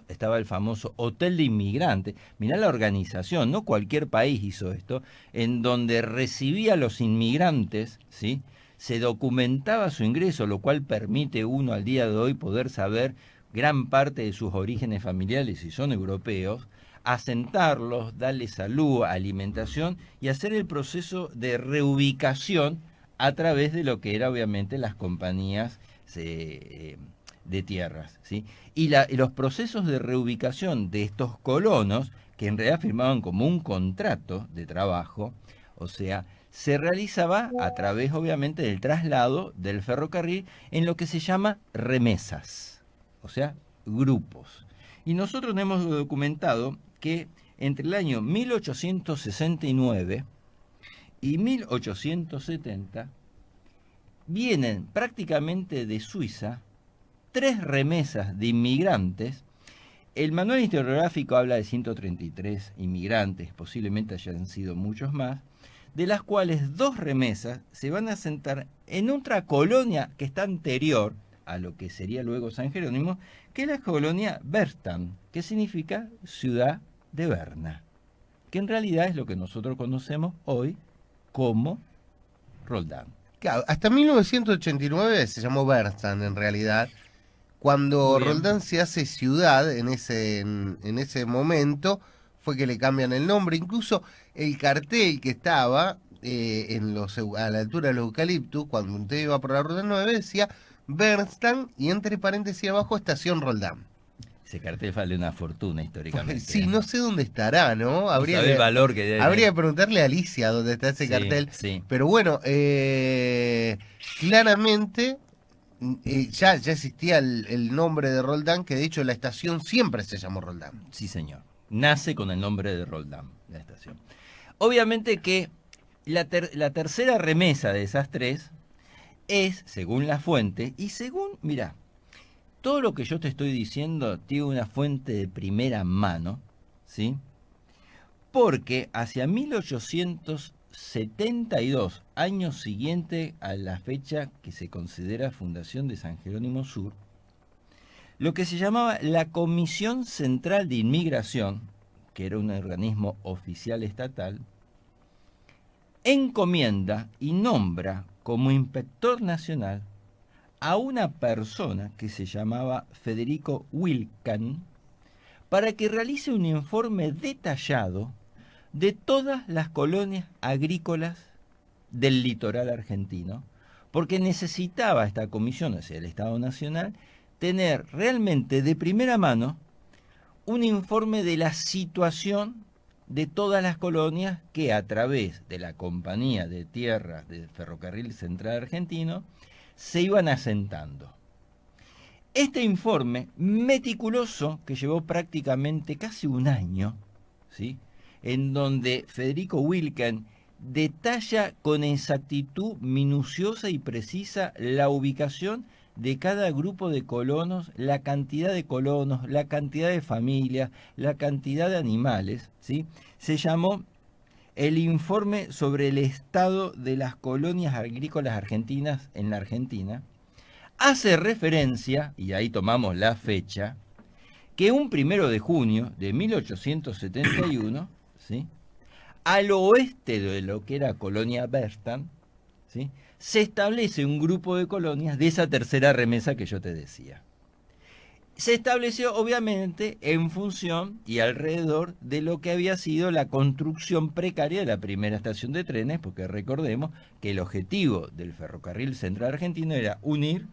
estaba el famoso Hotel de Inmigrantes. Mirá la organización, no cualquier país hizo esto, en donde recibía a los inmigrantes, ¿sí? Se documentaba su ingreso, lo cual permite uno al día de hoy poder saber gran parte de sus orígenes familiares, si son europeos, asentarlos, darles salud, alimentación y hacer el proceso de reubicación a través de lo que era obviamente las compañías de tierras, ¿sí? Y los procesos de reubicación de estos colonos, que en realidad firmaban como un contrato de trabajo, o sea, se realizaba a través obviamente del traslado del ferrocarril en lo que se llama remesas, o sea, grupos. Y nosotros hemos documentado que entre el año 1869 y 1870 vienen prácticamente de Suiza 3 remesas de inmigrantes. El manual historiográfico habla de 133 inmigrantes, posiblemente hayan sido muchos más, de las cuales 2 remesas se van a asentar en otra colonia que está anterior a lo que sería luego San Jerónimo, que es la colonia Bernstam, que significa ciudad de Berna, que en realidad es lo que nosotros conocemos hoy como Roldán. Claro, hasta 1989 se llamó Bernstein en realidad. Cuando Muy bien. Roldán se hace ciudad en ese momento, fue que le cambian el nombre. Incluso el cartel que estaba a la altura de los eucaliptus, cuando usted iba por la ruta 9, decía Bernstein y entre paréntesis abajo Estación Roldán. Ese cartel vale una fortuna históricamente, Sí, ¿eh? no sé dónde estará, ¿no? No sabe el valor que debe Habría tener. que preguntarle a Alicia dónde está ese Sí, cartel. sí, Pero bueno, claramente ya existía el nombre de Roldán, que de hecho la estación siempre se llamó Roldán. sí, señor. Nace con el nombre de Roldán, la estación. Obviamente que la tercera remesa de esas 3 es, según la fuente, y según, mira, todo lo que yo te estoy diciendo tiene una fuente de primera mano, ¿sí? Porque hacia 1872, año siguiente a la fecha que se considera fundación de San Jerónimo Sur, lo que se llamaba la Comisión Central de Inmigración, que era un organismo oficial estatal, encomienda y nombra como inspector nacional a una persona que se llamaba Federico Wilcan para que realice un informe detallado de todas las colonias agrícolas del litoral argentino, porque necesitaba esta comisión, o sea, el Estado Nacional, tener realmente de primera mano un informe de la situación de todas las colonias que a través de la Compañía de Tierras del Ferrocarril Central Argentino se iban asentando. Este informe meticuloso, que llevó prácticamente casi un año, ¿sí?, en donde Federico Wilcan detalla con exactitud minuciosa y precisa la ubicación de cada grupo de colonos, la cantidad de colonos, la cantidad de familias, la cantidad de animales, ¿sí? Se llamó el informe sobre el estado de las colonias agrícolas argentinas en la Argentina, hace referencia, y ahí tomamos la fecha, que un 1 de junio de 1871, ¿sí?, al oeste de lo que era Colonia Bertan, ¿sí?, se establece un grupo de colonias de esa tercera remesa que yo te decía. Se estableció obviamente en función y alrededor de lo que había sido la construcción precaria de la primera estación de trenes, porque recordemos que el objetivo del ferrocarril central argentino era unir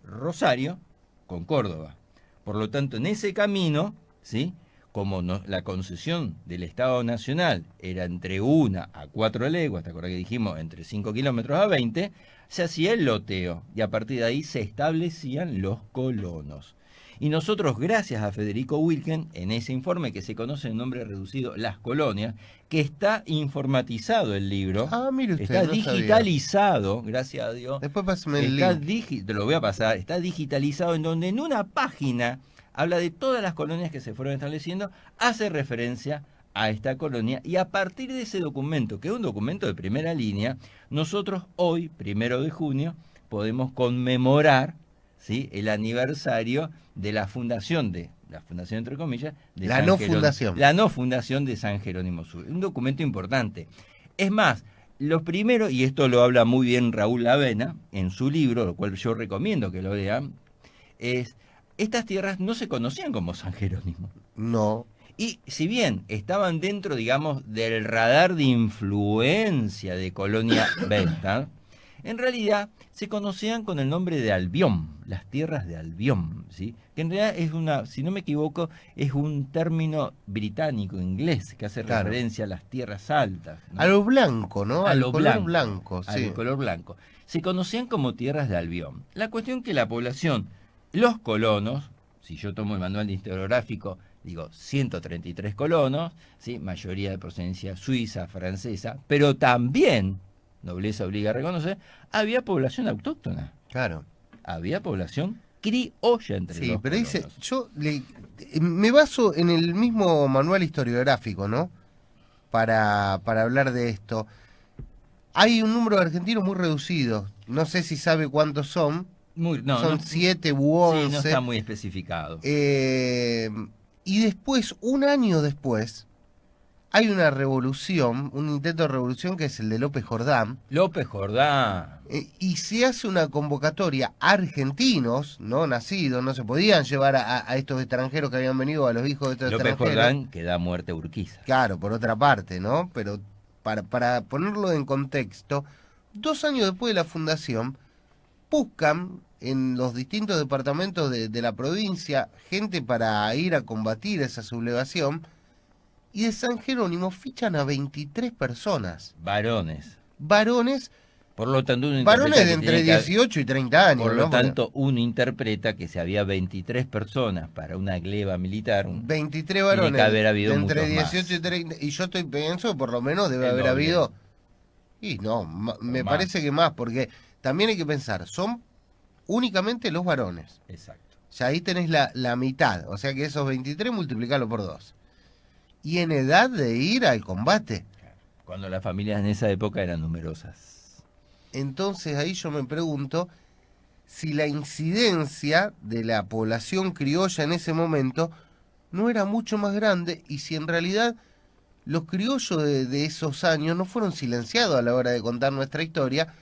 Rosario con Córdoba. Por lo tanto, en ese camino, ¿sí?, como la concesión del Estado Nacional era entre 1 a 4 leguas, ¿te acuerdas que dijimos entre 5 kilómetros a 20? Se hacía el loteo y a partir de ahí se establecían los colonos. Y nosotros, gracias a Federico Wilken, en ese informe que se conoce en nombre reducido Las Colonias, que está informatizado el libro, Mire usted, está no digitalizado, sabía. gracias a Dios. Después pásame el link. Te lo voy a pasar, está digitalizado en donde en una página habla de todas las colonias que se fueron estableciendo, hace referencia a esta colonia y a partir de ese documento, que es un documento de primera línea, nosotros hoy, 1 de junio, podemos conmemorar, ¿sí?, el aniversario de la fundación entre comillas, de La San no Jerónimo, fundación. la no fundación de San Jerónimo Sur. Un documento importante. Es más, lo primero, y esto lo habla muy bien Raúl Lavena en su libro, lo cual yo recomiendo que lo lean, es: estas tierras no se conocían como San Jerónimo. No. Y si bien estaban dentro, digamos, del radar de influencia de Colonia Bertan, en realidad se conocían con el nombre de Albión, las tierras de Albión, ¿sí?, que en realidad es si no me equivoco, es un término británico, inglés, que hace referencia a las tierras altas, ¿no? A lo blanco, ¿no? Al color blanco, sí. Al color blanco. Se conocían como tierras de Albión. La cuestión que la población, los colonos, si yo tomo el manual historiográfico, digo 133 colonos, ¿sí?, mayoría de procedencia suiza, francesa, pero también, nobleza obliga a reconocer, había población autóctona. Claro. Había población criolla entre los Sí, pero colonos. dice, me baso en el mismo manual historiográfico, ¿no? Para hablar de esto. Hay un número de argentinos muy reducido. No sé si sabe cuántos son. Son 7 u 11. Sí, no está muy especificado. Y después, un año después, hay una revolución, un intento de revolución que es el de López Jordán. López Jordán. Y se hace una convocatoria a argentinos, no nacidos, no se podían llevar a estos extranjeros que habían venido, a los hijos de estos extranjeros. López Jordán que da muerte a Urquiza. Claro, por otra parte, ¿no? Pero para ponerlo en contexto, 2 años después de la fundación, buscan en los distintos departamentos de la provincia gente para ir a combatir esa sublevación, y de San Jerónimo fichan a 23 personas. Varones. Por lo tanto, varones de entre 18 y 30 años. Por lo tanto, uno interpreta que si había 23 personas para una gleba militar, 23 varones tiene que haber habido de entre muchos 18 más. y 30. Y yo pienso, por lo menos debe haber habido... Y no, me parece que más, porque también hay que pensar, son únicamente los varones. Exacto. Ya ahí tenés la mitad, o sea que esos 23 multiplicarlo por 2. Y en edad de ir al combate. Cuando las familias en esa época eran numerosas. Entonces ahí yo me pregunto si la incidencia de la población criolla en ese momento no era mucho más grande y si en realidad los criollos de esos años no fueron silenciados a la hora de contar nuestra historia,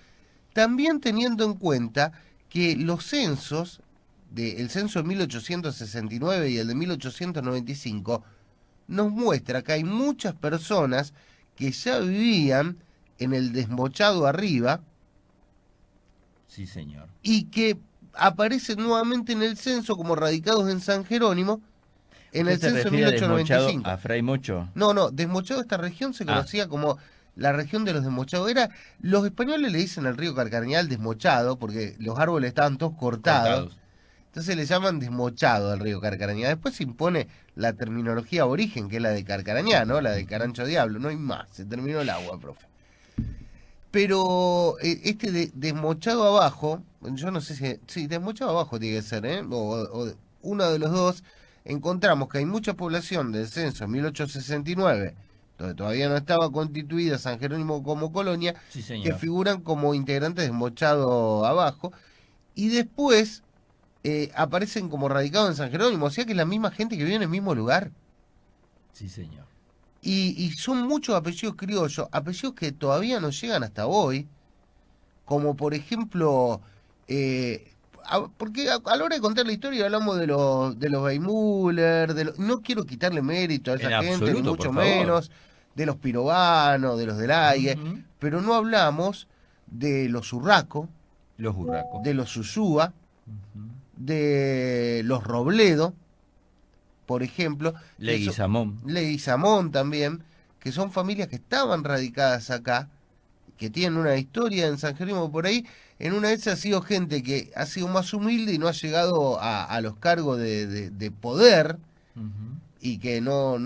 también teniendo en cuenta que los censos, el censo de 1869 y el de 1895, nos muestra que hay muchas personas que ya vivían en el Desmochado arriba. Sí, señor. Y que aparecen nuevamente en el censo como radicados en San Jerónimo, en el censo de 1895. ¿A Fray Mocho? No, Desmochado, esta región se conocía como la región de los Desmochados. Los españoles le dicen al río Carcarañal Desmochado porque los árboles estaban todos cortados. Entonces le llaman Desmochado al río Carcarañá. Después se impone la terminología aborigen, que es la de Carcarañá, ¿no? La de Carancho Diablo. No hay más, se terminó el agua, profe. Pero Desmochado abajo, yo no sé si... Sí, Desmochado abajo tiene que ser, ¿eh? O uno de los dos. Encontramos que hay mucha población del censo 1869 donde todavía no estaba constituida San Jerónimo como colonia, Sí, que señor. figuran como integrantes de Mochado Abajo, y después aparecen como radicados en San Jerónimo, o sea que es la misma gente que vive en el mismo lugar. Sí, señor. Y son muchos apellidos criollos, apellidos que todavía no llegan hasta hoy, como por ejemplo, porque a la hora de contar la historia hablamos de los Weimüller, no quiero quitarle mérito a En esa gente, ni absoluto, por mucho favor. menos, de los pirovanos, de los del Aire, Ujú. pero no hablamos de los Urraco, Los burracos. de los Usúa, Ujú. de los Robledo, por ejemplo, que son, Leguizamón. Leguizamón también, que son familias que estaban radicadas acá, que tienen una historia en San Jerónimo por ahí. En una de esas ha sido gente que ha sido más humilde y no ha llegado a los cargos de poder, Ujú. y que no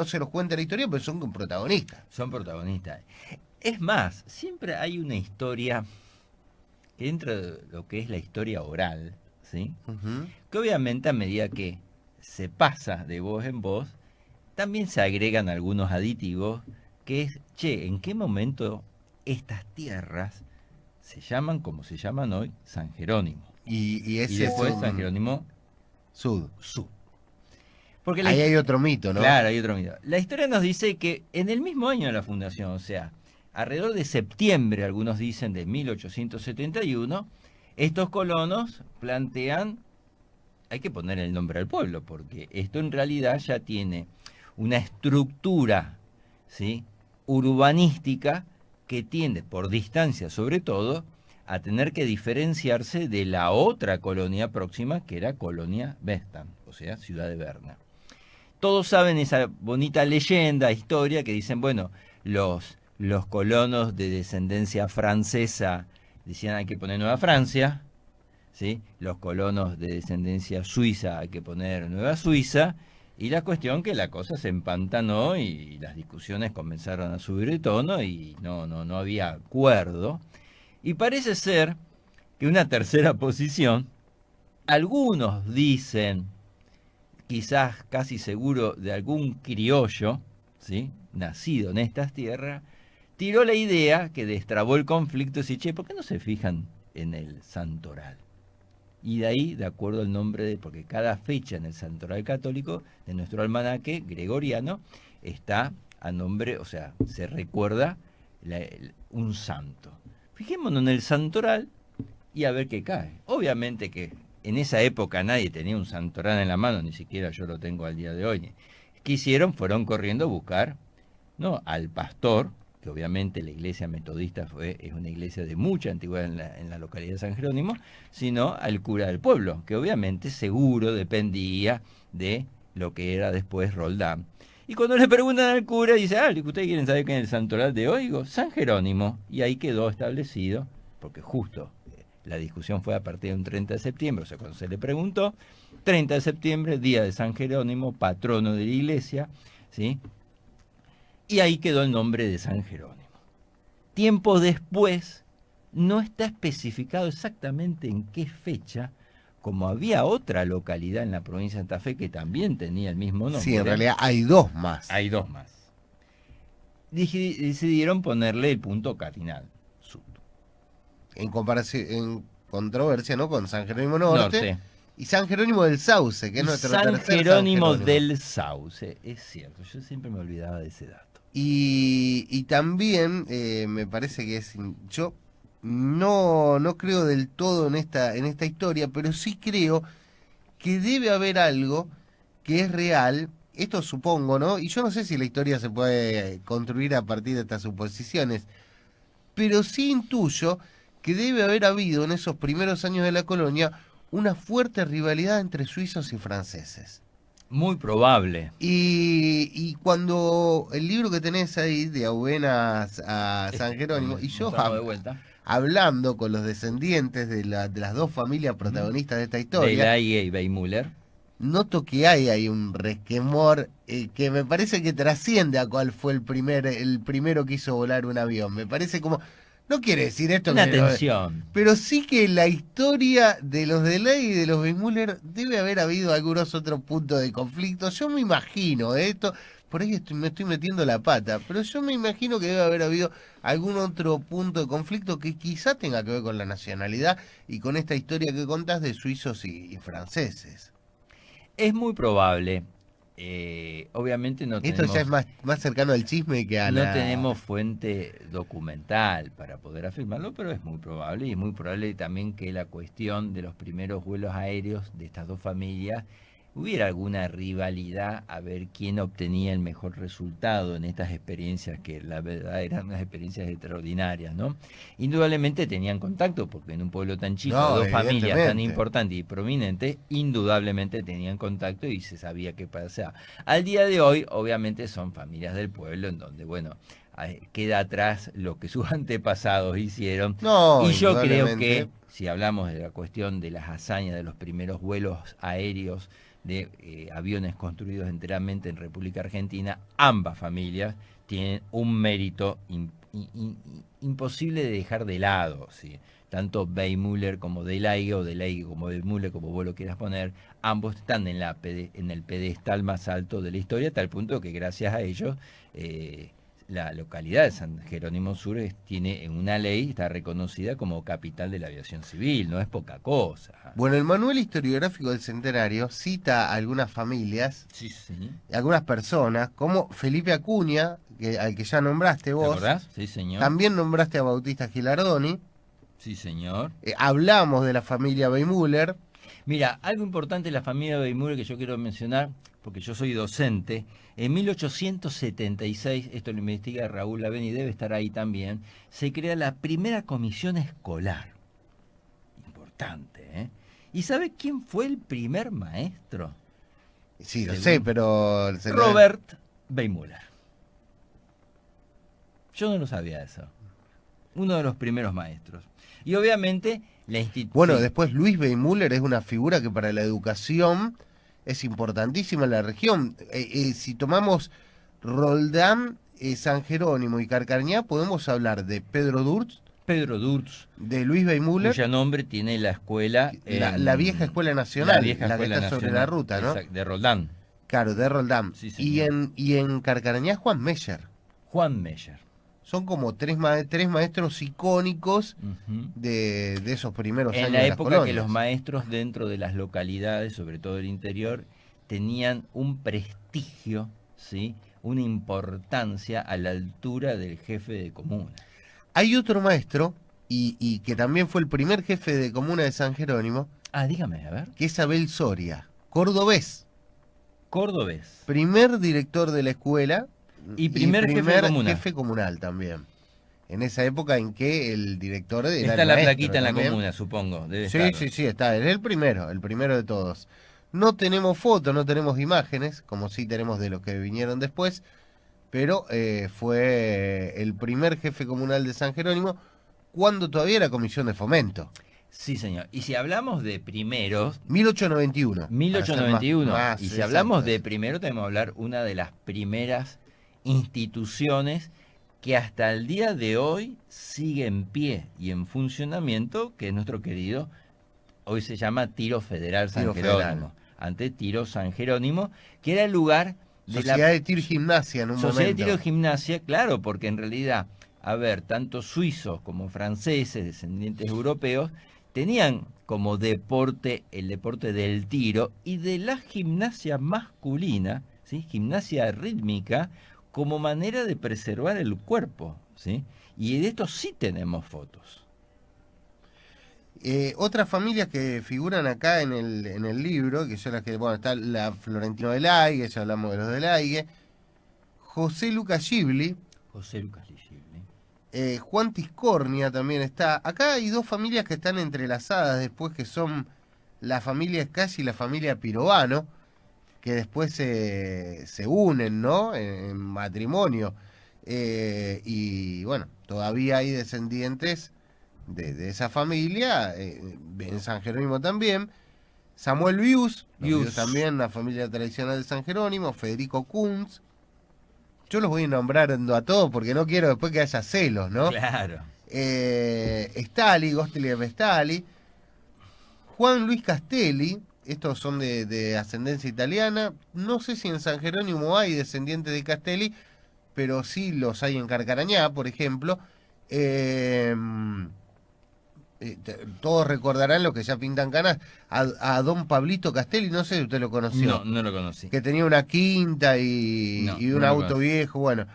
se los cuenta la historia, pero son protagonistas. Son protagonistas. Es más, siempre hay una historia que dentro de lo que es la historia oral, ¿sí? Ujú. Que obviamente a medida que se pasa de voz en voz, también se agregan algunos aditivos, que es, che, ¿en qué momento estas tierras se llaman como se llaman hoy San Jerónimo? Y Y ese es después San un Jerónimo sud. Sur. Porque Ahí hay otro mito, ¿no? claro, hay otro mito. La historia nos dice que en el mismo año de la fundación, o sea, alrededor de septiembre, algunos dicen de 1871, estos colonos plantean, hay que poner el nombre al pueblo, porque esto en realidad ya tiene una estructura, ¿sí?, urbanística que tiende, por distancia sobre todo, a tener que diferenciarse de la otra colonia próxima, que era Colonia Vestan, o sea, Ciudad de Berna. Todos saben esa bonita leyenda, historia, que dicen, bueno, los colonos de descendencia francesa decían hay que poner Nueva Francia, ¿sí? Los colonos de descendencia suiza hay que poner Nueva Suiza, y la cuestión que la cosa se empantanó y las discusiones comenzaron a subir de tono y no había acuerdo. Y parece ser que una tercera posición, algunos dicen, quizás casi seguro de algún criollo, ¿sí?, nacido en estas tierras, tiró la idea que destrabó el conflicto y dice, che, ¿por qué no se fijan en el santoral? Y de ahí, de acuerdo al nombre de, porque cada fecha en el santoral católico de nuestro almanaque gregoriano está a nombre, o sea, se recuerda un santo. Fijémonos en el santoral y a ver qué cae. Obviamente que en esa época nadie tenía un santoral en la mano, ni siquiera yo lo tengo al día de hoy. ¿Qué hicieron? Fueron corriendo a buscar, ¿no?, al pastor, que obviamente la iglesia metodista es una iglesia de mucha antigüedad en la localidad de San Jerónimo, sino al cura del pueblo, que obviamente seguro dependía de lo que era después Roldán. Y cuando le preguntan al cura, dice, ¿ustedes quieren saber qué es el santoral de hoy? Digo, San Jerónimo. Y ahí quedó establecido, porque justo la discusión fue a partir de un 30 de septiembre, o sea, cuando se le preguntó, 30 de septiembre, día de San Jerónimo, patrono de la iglesia, ¿sí? Y ahí quedó el nombre de San Jerónimo. Tiempo después, no está especificado exactamente en qué fecha, como había otra localidad en la provincia de Santa Fe que también tenía el mismo Sí, en nombre, realidad hay dos más. hay dos más. Decidieron ponerle el punto cardinal, Sud. En comparación, en controversia, ¿no? Con San Jerónimo Norte Norte. y San Jerónimo del Sauce, que es Y nuestro San tercer San Jerónimo Jerónimo. del Sauce, es cierto, yo siempre me olvidaba de ese dato. Y también me parece que yo no creo del todo en esta historia, pero sí creo que debe haber algo que es real. Esto supongo, ¿no? Y yo no sé si la historia se puede construir a partir de estas suposiciones, pero sí intuyo que debe haber habido en esos primeros años de la colonia una fuerte rivalidad entre suizos y franceses. Muy probable. Y cuando el libro que tenés ahí, de Aubena a San Jerónimo, y yo Mostramos de vuelta. hablando con los descendientes de las dos familias Ujú. protagonistas de esta De historia, la y Weimüller. noto que hay un resquemor que me parece que trasciende a cuál fue el primero que hizo volar un avión. Me parece como, no quiere decir esto Una que tensión. pero sí que en la historia de los Delay y de los Weissmuller debe haber habido algunos otros puntos de conflicto. Yo me imagino esto, por ahí me estoy metiendo la pata, pero yo me imagino que debe haber habido algún otro punto de conflicto que quizá tenga que ver con la nacionalidad y con esta historia que contás de suizos y franceses. Es muy probable. Obviamente Esto ya es más cercano al chisme que a no la... tenemos fuente documental para poder afirmarlo, pero es muy probable. Y es muy probable también que la cuestión de los primeros vuelos aéreos de estas dos familias hubiera alguna rivalidad a ver quién obtenía el mejor resultado en estas experiencias, que la verdad eran unas experiencias extraordinarias, ¿no? Indudablemente tenían contacto, porque en un pueblo tan chico, de No, dos familias tan evidentemente. importantes y prominentes, indudablemente tenían contacto y se sabía qué pasaba. Al día de hoy, obviamente, son familias del pueblo en donde, bueno, queda atrás lo que sus antepasados hicieron. No, Y yo creo que, indudablemente. si hablamos de la cuestión de las hazañas de los primeros vuelos aéreos de aviones construidos enteramente en República Argentina, ambas familias tienen un mérito imposible de dejar de lado, ¿sí? Tanto Weymouler como Delague, o Delague como Weymouler, como vos lo quieras poner, ambos están en el pedestal más alto de la historia, a tal punto que gracias a ellos la localidad de San Jerónimo Sur tiene en una ley, está reconocida como capital de la aviación civil, no es poca cosa. Bueno, el manual historiográfico del Centenario cita a algunas familias, Sí, sí. algunas personas, como Felipe Acuña, al que ya nombraste ¿Te vos, acordás? Sí, señor. también nombraste a Bautista Gilardoni, Sí, señor. hablamos de la familia Weymouler. Mira, algo importante de la familia Weymouler que yo quiero mencionar, porque yo soy docente, en 1876, esto lo investiga Raúl Laveni, debe estar ahí también, se crea la primera comisión escolar. Importante, ¿eh? ¿Y sabe quién fue el primer maestro? Sí, lo Según sé, pero... Robert Weymouler. Yo no lo sabía eso. Uno de los primeros maestros. Y obviamente la Bueno, institución... después Luis Weymouler es una figura que para la educación es importantísima en la región. Si tomamos Roldán, San Jerónimo y Carcañá, podemos hablar de Pedro Durst, Pedro Durz, de Luis Weymouler, cuya nombre tiene la escuela la vieja escuela la nacional, vieja la que escuela está sobre la nacional ruta, ¿no? de Roldán. Claro, de Roldán. Sí, Y señor. en Carcarañá, Juan Meyer. Juan Meyer. Son como tres maestros icónicos Ujú. de esos primeros En años la de las época que los colonias. maestros dentro de las localidades, sobre todo del interior, tenían un prestigio, ¿sí? Una importancia a la altura del jefe de comuna. Hay otro maestro, y que también fue el primer jefe de comuna de San Jerónimo, Ah, dígame, a ver. que es Abel Soria, cordobés, Cordobés. primer director de la escuela Y primer jefe de comuna. jefe comunal también. En esa época en que el director era Está el la maestro plaquita en la también. comuna, supongo. Debe Sí, estar. sí, sí, está, es el primero de todos. No tenemos fotos, no tenemos imágenes, como sí tenemos de los que vinieron después, pero fue el primer jefe comunal de San Jerónimo cuando todavía era comisión de fomento. Sí, señor. Y si hablamos de primeros, 1891. Para ser 1891. más Y si hablamos de exactos. primero, tenemos que hablar una de las primeras instituciones que hasta el día de hoy sigue en pie y en funcionamiento, que es nuestro querido, hoy se llama Tiro Federal San Tiro Jerónimo. Federal. Ante Tiro San Jerónimo, que era el lugar de Sociedad de Tiro y Gimnasia en un Sociedad de momento. Tiro y Gimnasia, claro, porque en realidad, a ver, tanto suizos como franceses, descendientes europeos, tenían como deporte el deporte del tiro y de la gimnasia masculina, ¿sí? Gimnasia rítmica, como manera de preservar el cuerpo, ¿sí? Y de esto sí tenemos fotos. Otras familias que figuran acá en el libro, que son las que, bueno, está la Florentino de Laigue, ya hablamos de los de Laigue, José Lucas Gibli, José Lucas Ligibli. Juan Tiscornia también está. Acá hay dos familias que están entrelazadas después, que son la familia Escasi y la familia Pirovano, que después se unen, ¿no? En matrimonio. Y bueno, todavía hay descendientes de esa familia, en San Jerónimo también. Samuel Vius, Vius. también, la familia tradicional de San Jerónimo, Federico Kunz. Yo los voy nombrando a todos porque no quiero después que haya celos, ¿no? Claro. Stali, Gottlieb Stali, Juan Luis Castelli, estos son de ascendencia italiana. No sé si en San Jerónimo hay descendientes de Castelli, pero sí los hay en Carcarañá, por ejemplo. Eh, Todos recordarán lo que ya pintan canas a don Pablito Castelli, no sé si usted lo conoció, No, no lo conocí. que tenía una quinta No, y un no lo auto conocí. viejo. Bueno,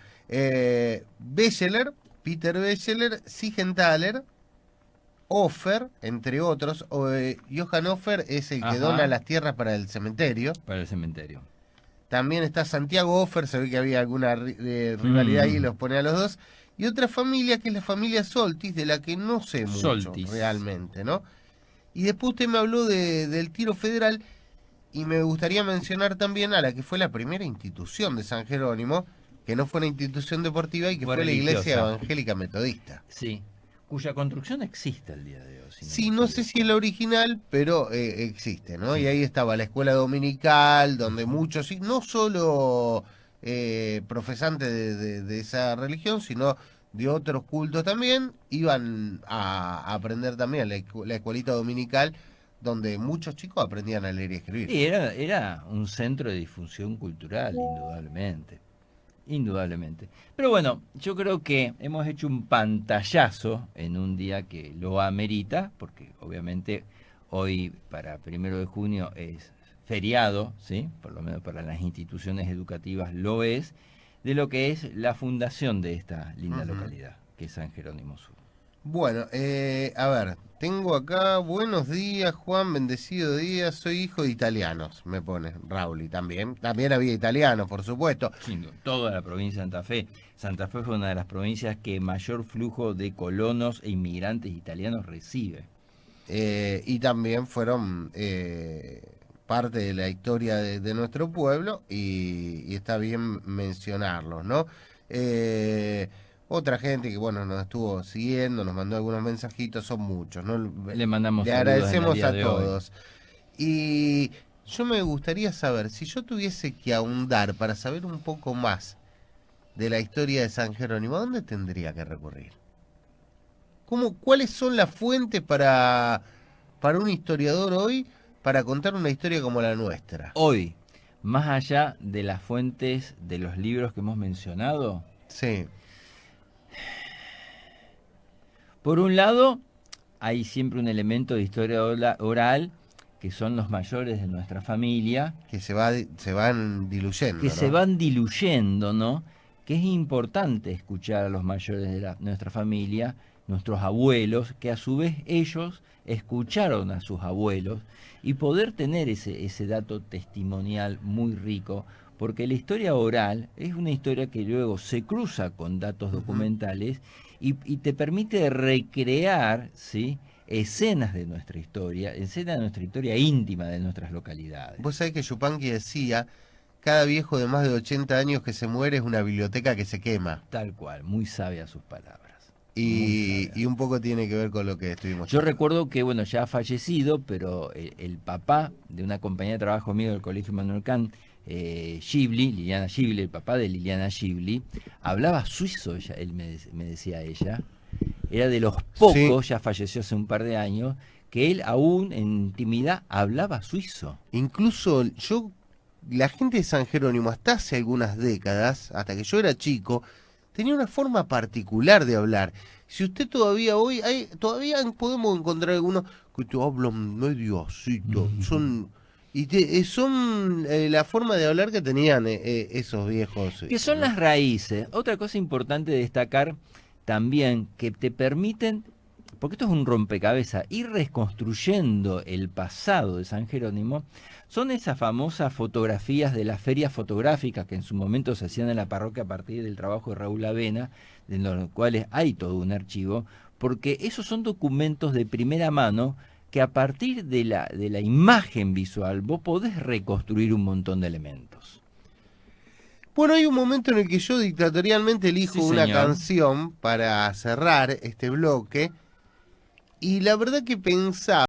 Becheler, Peter Becheler, Siegenthaler, Offer, entre otros. Johann Offer es el que dona Ajá, las tierras para el cementerio. para el cementerio. También está Santiago Offer, se ve que había alguna rivalidad ahí, Mm, los pone a los dos. Y otra familia que es la familia Soltis, de la que no sé mucho Soltis. realmente, ¿no? Y después usted me habló del tiro federal y me gustaría mencionar también a la que fue la primera institución de San Jerónimo, que no fue una institución deportiva y que Fue fue la Iglesia religiosa. Evangélica Metodista. Sí. Cuya construcción existe al día de hoy, si no me Sí, no sé si es equivoco. la original, pero existe, ¿no? Y Sí. ahí estaba la escuela dominical, donde muchos, y no solo profesantes de esa religión, sino de otros cultos también, iban a aprender también la escuelita dominical, donde muchos chicos aprendían a leer y escribir. Y era un centro de difusión cultural, indudablemente. Indudablemente. Pero bueno, yo creo que hemos hecho un pantallazo en un día que lo amerita, porque obviamente hoy para 1 de junio es feriado, ¿sí? Por lo menos para las instituciones educativas lo es, de lo que es la fundación de esta linda Ujú. localidad, que es San Jerónimo Sur. Bueno, a ver, tengo acá, buenos días, Juan, bendecido día, soy hijo de italianos, me pone Rauli también. También había italianos, por supuesto. Sin duda, toda la provincia de Santa Fe. Santa Fe fue una de las provincias que mayor flujo de colonos e inmigrantes italianos recibe. Y también fueron parte de la historia de nuestro pueblo y está bien mencionarlos, ¿no? Eh, Otra gente que, bueno, nos estuvo siguiendo, nos mandó algunos mensajitos, son muchos, ¿no? Le mandamos Le saludos en el agradecemos día a de hoy. todos. Y yo me gustaría saber, si yo tuviese que ahondar para saber un poco más de la historia de San Jerónimo, ¿a dónde tendría que recurrir? ¿Cuáles son las fuentes para un historiador hoy para contar una historia como la nuestra? Hoy, más allá de las fuentes de los libros que hemos mencionado, Sí, por un lado, hay siempre un elemento de historia oral, que son los mayores de nuestra familia, que se van que diluyendo, se ¿no? van diluyendo, ¿no? Que es importante escuchar a los mayores de nuestra familia, nuestros abuelos, que a su vez ellos escucharon a sus abuelos y poder tener ese dato testimonial muy rico, porque la historia oral es una historia que luego se cruza con datos Ujú. documentales y te permite recrear, ¿sí? Escenas de nuestra historia, escenas de nuestra historia íntima de nuestras localidades. Vos sabés que Yupanqui decía, cada viejo de más de 80 años que se muere es una biblioteca que se quema. Tal cual, muy sabia sus palabras, muy Y sabia. un poco tiene que ver con lo que estuvimos Yo charlando. recuerdo que, bueno, ya ha fallecido, pero el papá de una compañía de trabajo mío del Colegio Manuel Kant, Ghibli, Liliana Ghibli, el papá de Liliana Ghibli, hablaba suizo, él me decía ella. Era de los Sí, pocos, ya falleció hace un par de años, que él aún en intimidad hablaba suizo. incluso la gente de San Jerónimo hasta hace algunas décadas, hasta que yo era chico, tenía una forma particular de hablar. Si usted todavía hoy, todavía podemos encontrar algunos que te hablan medio así, son la forma de hablar que tenían esos viejos Que suizos, son ¿no? las raíces. Otra cosa importante de destacar también que te permiten, porque esto es un rompecabezas, ir reconstruyendo el pasado de San Jerónimo, son esas famosas fotografías de las ferias fotográficas que en su momento se hacían en la parroquia a partir del trabajo de Raúl Avena, de los cuales hay todo un archivo, porque esos son documentos de primera mano que a partir de la imagen visual vos podés reconstruir un montón de elementos. Bueno, hay un momento en el que yo dictatorialmente Sí, elijo una señor. canción para cerrar este bloque y la verdad que pensaba